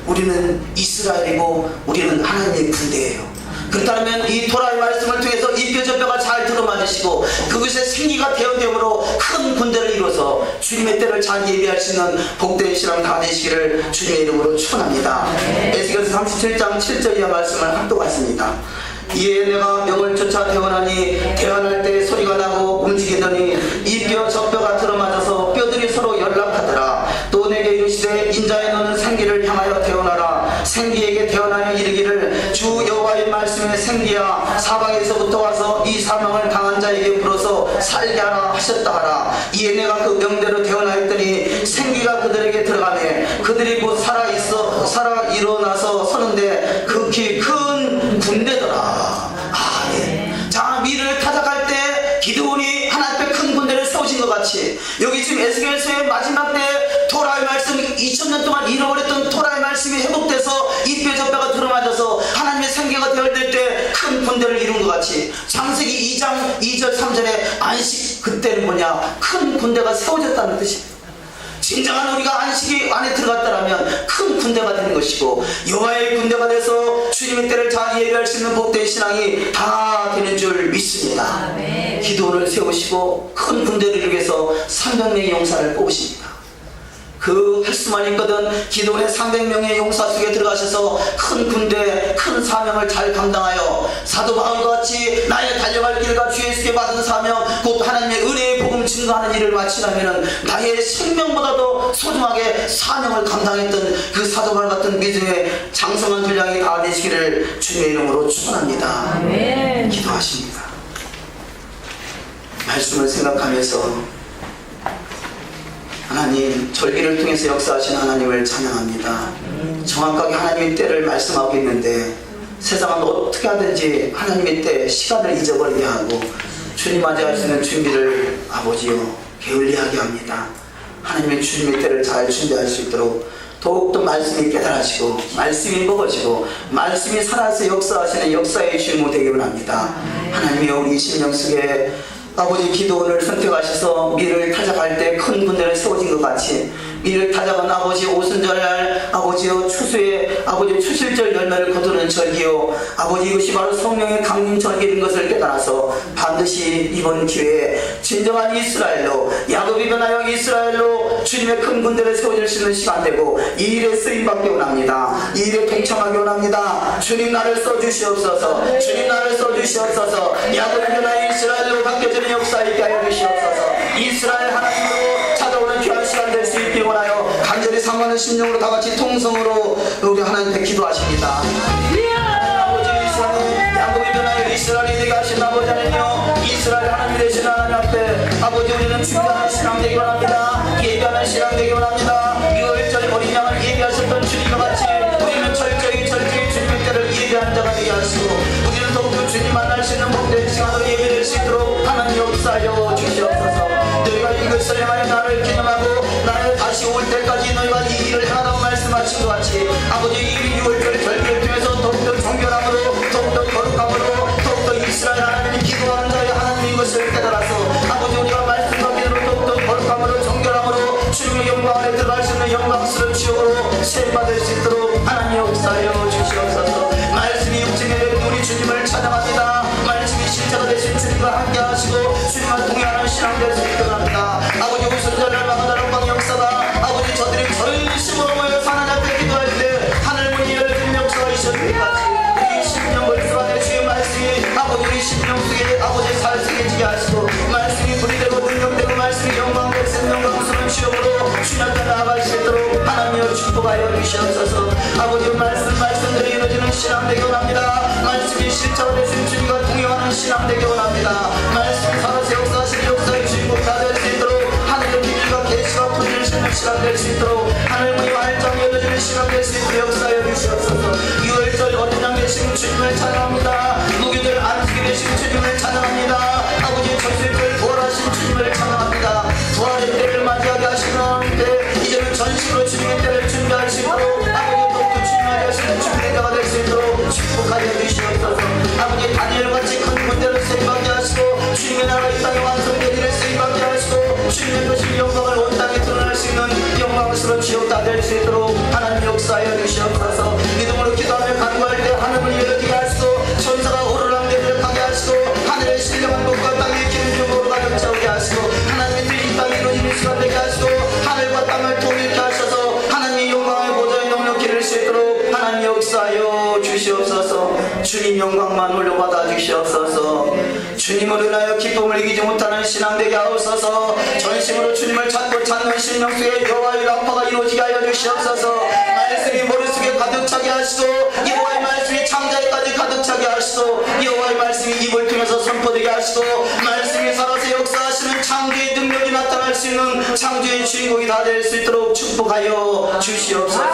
Speaker 1: 우리는 이스라엘이고 우리는 하나님의 군대예요. 그렇다면 이 토라의 말씀을 통해서 이 뼈 저 뼈가 잘 들어맞으시고 그것에 생기가 되어됨으로 큰 군대를 이루어서 주님의 때를 잘 예비할 수 있는 복된 신앙 다 되시기를 주님의 이름으로 축원합니다. 에스겔서 37장 7절 이하 말씀을 합독하십니다. 이에 내가 명을 쫓아 대원하니 대원할 때 소리가 나고 움직이더니 이 뼈 저 뼈가 들어맞아서 뼈들이 서로 연락하더라. 또 내게 이르시되 인자에 너는 생기를 향하여 대원하라. 생기에게 대원하여 이르기를 주 여호와의 말씀에 생기야 사방에서부터 와서 이 사명을 당한 자에게 불어서 살게 하라 하셨다 하라. 이에 내가 그 명대로 대원하였더니 생기가 그들에게 들어가매 그들이 곧 살아 일어나서 서는데 극히 큰 군대더라. 아멘. 자, 미를 타작할 때 기드온이 하나님 앞에 큰 군대를 세우신 것 같이 여기 지금 에스겔서의 마지막 때 토라의 말씀, 2000년 동안 잃어버렸던 토라의 말씀이 회복돼서 이 뼈 저 뼈가 들어맞아서 하나님의 생계가 되어질 때 큰 군대를 이룬 것 같이 창세기 2장 2절 3절에 안식, 그때는 뭐냐, 큰 군대가 세워졌다는 뜻입니다. 진정한 우리가 안식이 안에 들어갔다면 큰 군대가 되는 것이고 여호와의 군대가 돼서 주님의 때를 잘 예배할 수 있는 복된 신앙이 다 되는 줄 믿습니다. 기도를 세우시고 큰 군대를 이루기 위해서 300명의 용사를 뽑으십니다. 그 할 수만 있거든 기도원의 300명의 용사 속에 들어가셔서 큰 군대, 큰 사명을 잘 감당하여 사도 바울과 같이 나의 달려갈 길과 주 예수께 받은 사명, 곧 하나님의 은혜의 복음 증거하는 일을 마치려면 나의 생명보다도 소중하게 사명을 감당했던 그 사도 바울 같은 믿음의 장성한 분량이 다 되시기를 주님의 이름으로 축원합니다. 기도하십니다. 말씀을 생각하면서 하나님, 절기를 통해서 역사하신 하나님을 찬양합니다. 정확하게 하나님의 때를 말씀하고 있는데 세상은 어떻게 하든지 하나님의 때 시간을 잊어버리게 하고 주님 맞이할 수 있는 준비를 아버지요 게을리하게 합니다. 하나님의 주님의 때를 잘 준비할 수 있도록 더욱더 말씀이 깨달아지고 말씀이 먹어지고 말씀이 살아서 역사하시는 역사의 주인공 되기를 합니다. 하나님의 우리 심령 속에 아버지 기도원을 선택하셔서 미를 타작할 때 큰 군대를 세워진 것 같이 미를 타작한 아버지 오순절날 아버지여 추수의 아버지 추실절 열매를 거두는 절기요 아버지 이것이 바로 성령의 강림 절기인 것을 깨달아서 반드시 이번 기회에 진정한 이스라엘로 야곱이 변하여 이스라엘로 주님의 큰 군대를 세워줄 수 있는 시간 되고 이 일에 쓰임받기 원합니다. 이 일에 동참하기 원합니다. 주님 나를 써주시옵소서. 주님 나를 써주시옵소서. 야곱이 변하여 이스라엘로 바뀌어지는 역사 있게 하여 주시옵소서. 이스라엘 하나님으로 찾아오는 귀한 시간 될 수 있게 원하여 간절히 상관의 심령으로 다같이 통성으로 우리 하나님께 기도하십니다. 아버지 이스라엘 야곱이 변하여 이스라엘이 되게 하신 아버지 하나님이여 이스라엘 하나님 되신 하나님 앞에 아버지 우리는 준비하는 신앙 되기 원합니다. 예비하는 신앙 되기 원합니다. 6월절 어린 양을 예비하셨던 주님과 같이 우리는 철저히 주님의 때를 예비하는 자가 되게 하시고 우리는 더욱더 주님 만날 수 있는 복된 시간으로 예배될 수 있도록 하나님 역사하여 주시옵소서. 너희가 이것을 행하여 나를 기념하고 나를 다시 올 때까지 너희가 이 일을 행하라고 말씀하신 것 같이 아버지 이 6월절 절기를 통해서 더욱더 정결함으로 더욱더 거룩함으로 더욱더 이스라엘 하나님이 기도하는 자의 하나님인 것을 깨달아서 아버지 우리가 말씀과 기도로 더욱더 거룩함으로 정결함으로 주님의 영광 안에 들어갈 수 있는 영광스러운 지옥으로 세임받을 수 있도록 하나님 역사하여 주시옵소서. 말씀이 육체가 된 우리 주님을 찬양합니다. 말씀이 나갈 수 있도록 하나님여 축복하여 주시옵소서. 아버지 말씀대로 이루어지는 신앙 되기 원합니다. 말씀이 실체가 되신 주님과 동행하는 신앙 되기 원합니다. 말씀이 살아서 역사하시는 역사의 주인공 다 될 수 있도록 하늘의 비밀과 계시가 풀어주시는 시간 될 수 있도록 하늘 문이 활짝 열려지는 시간 될 수 있도록 역사하여 주시옵소서. 6월절 어린양 되신 주님을 찬양합니다. 무교절 안식이 되신 주님을 찬양합니다. 아버지 첫째절 부활하신 주님을 찬양합니다. 부활의 때를 맞이하게 하시는 때 이제는 전식으로 주님의 때를 준비할 수 있도록 아버지 독도 주님 맞이하시는 주님의 때가 될 수 있도록 축복하여 주시옵소서. 아버지 다니엘같이 큰 군대를 세임받게 하시고 주님의 나라 이 땅에 완성되기를 세임받게 하시고 주님의 것이 영광을 온 땅에 드러날 수 있는 영광스러운 지옥 다 될 수 있도록 하나님 역사하여 주시옵소서. 믿음으로 기도하며 간구할 때 하늘문이 열리게 하시고 천사가 오르락내리락 하게 하시고 하늘의 신령한 복과 땅의 기름 부음으로 가득 채우게 하시고 하나님의 뜻이 이 땅에 이루어지는 시간 되게 하시고 하늘과 땅을 통일케 하셔서 하나님의 영광의 보좌에 넉넉히 이를 수 있도록 하나님 역사하여 주시옵소서. 주님 영광만 올려받아 주시옵소서. 주님을 인하여 기쁨을 이기지 못하는 신앙 되게 하옵소서. 전심으로 주님을 찾고 찾는 심령 속에 여호와의 나파가 이루어지게 하여 주시옵소서. 말씀이 머릿속에 가득 차게 하시고 여호와의 말씀이 창자에까지 가득 차게 하시고 여호와의 말씀이 입을 통해서 선포되게 하시고 말씀이 살아서 역사하시는 창조의 능력이 나타날 수 있는 창조의 주인공이 다 될 수 있도록 축복하여 주시옵소서.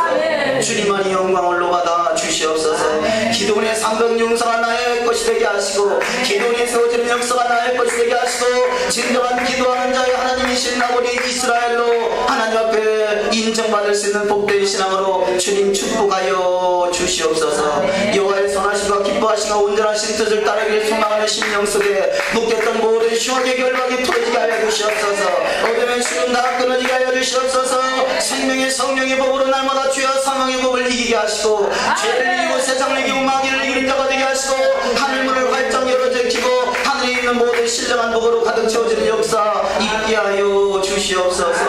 Speaker 1: 주님만이 영광을 받아 주시옵소서. 기도원의 300용사가 나의 것이 되게 하시고 기도원이 세워지는 역사가 나의 것이 되게 하시고 진정한 기도하는 자의 하나님이신 아버지 이스라엘로 하나님 앞에 인정받을 수 있는 복된 신앙으로 주님 축복하여 주시옵소서. 여호와의 선하심과 기뻐하심과 온전하신 뜻을 따르기를 소망하는 심령 속에 묶였던 모든 시험의 결박이 풀어지게 하여 주시옵소서. 어둠의 수금 다 끊어지게 하여 주시옵소서. 생명의 성령의 법으로 날마다 주여 사망의 법을 이기게 하시고 죄를 이기고 세상을 이기고 마귀를 이기는 자가 되게 하시고 하늘문을 활짝 열어제키고 하늘에 있는 모든 신령한 복으로 가득 채워지는 역사 있게 하여 주시옵소서.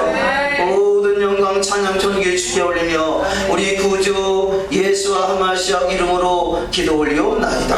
Speaker 1: 모든 영광 찬양 존귀 주께 올리며 우리 구주 예수와 하마시아 이름으로 기도 올리옵나이다.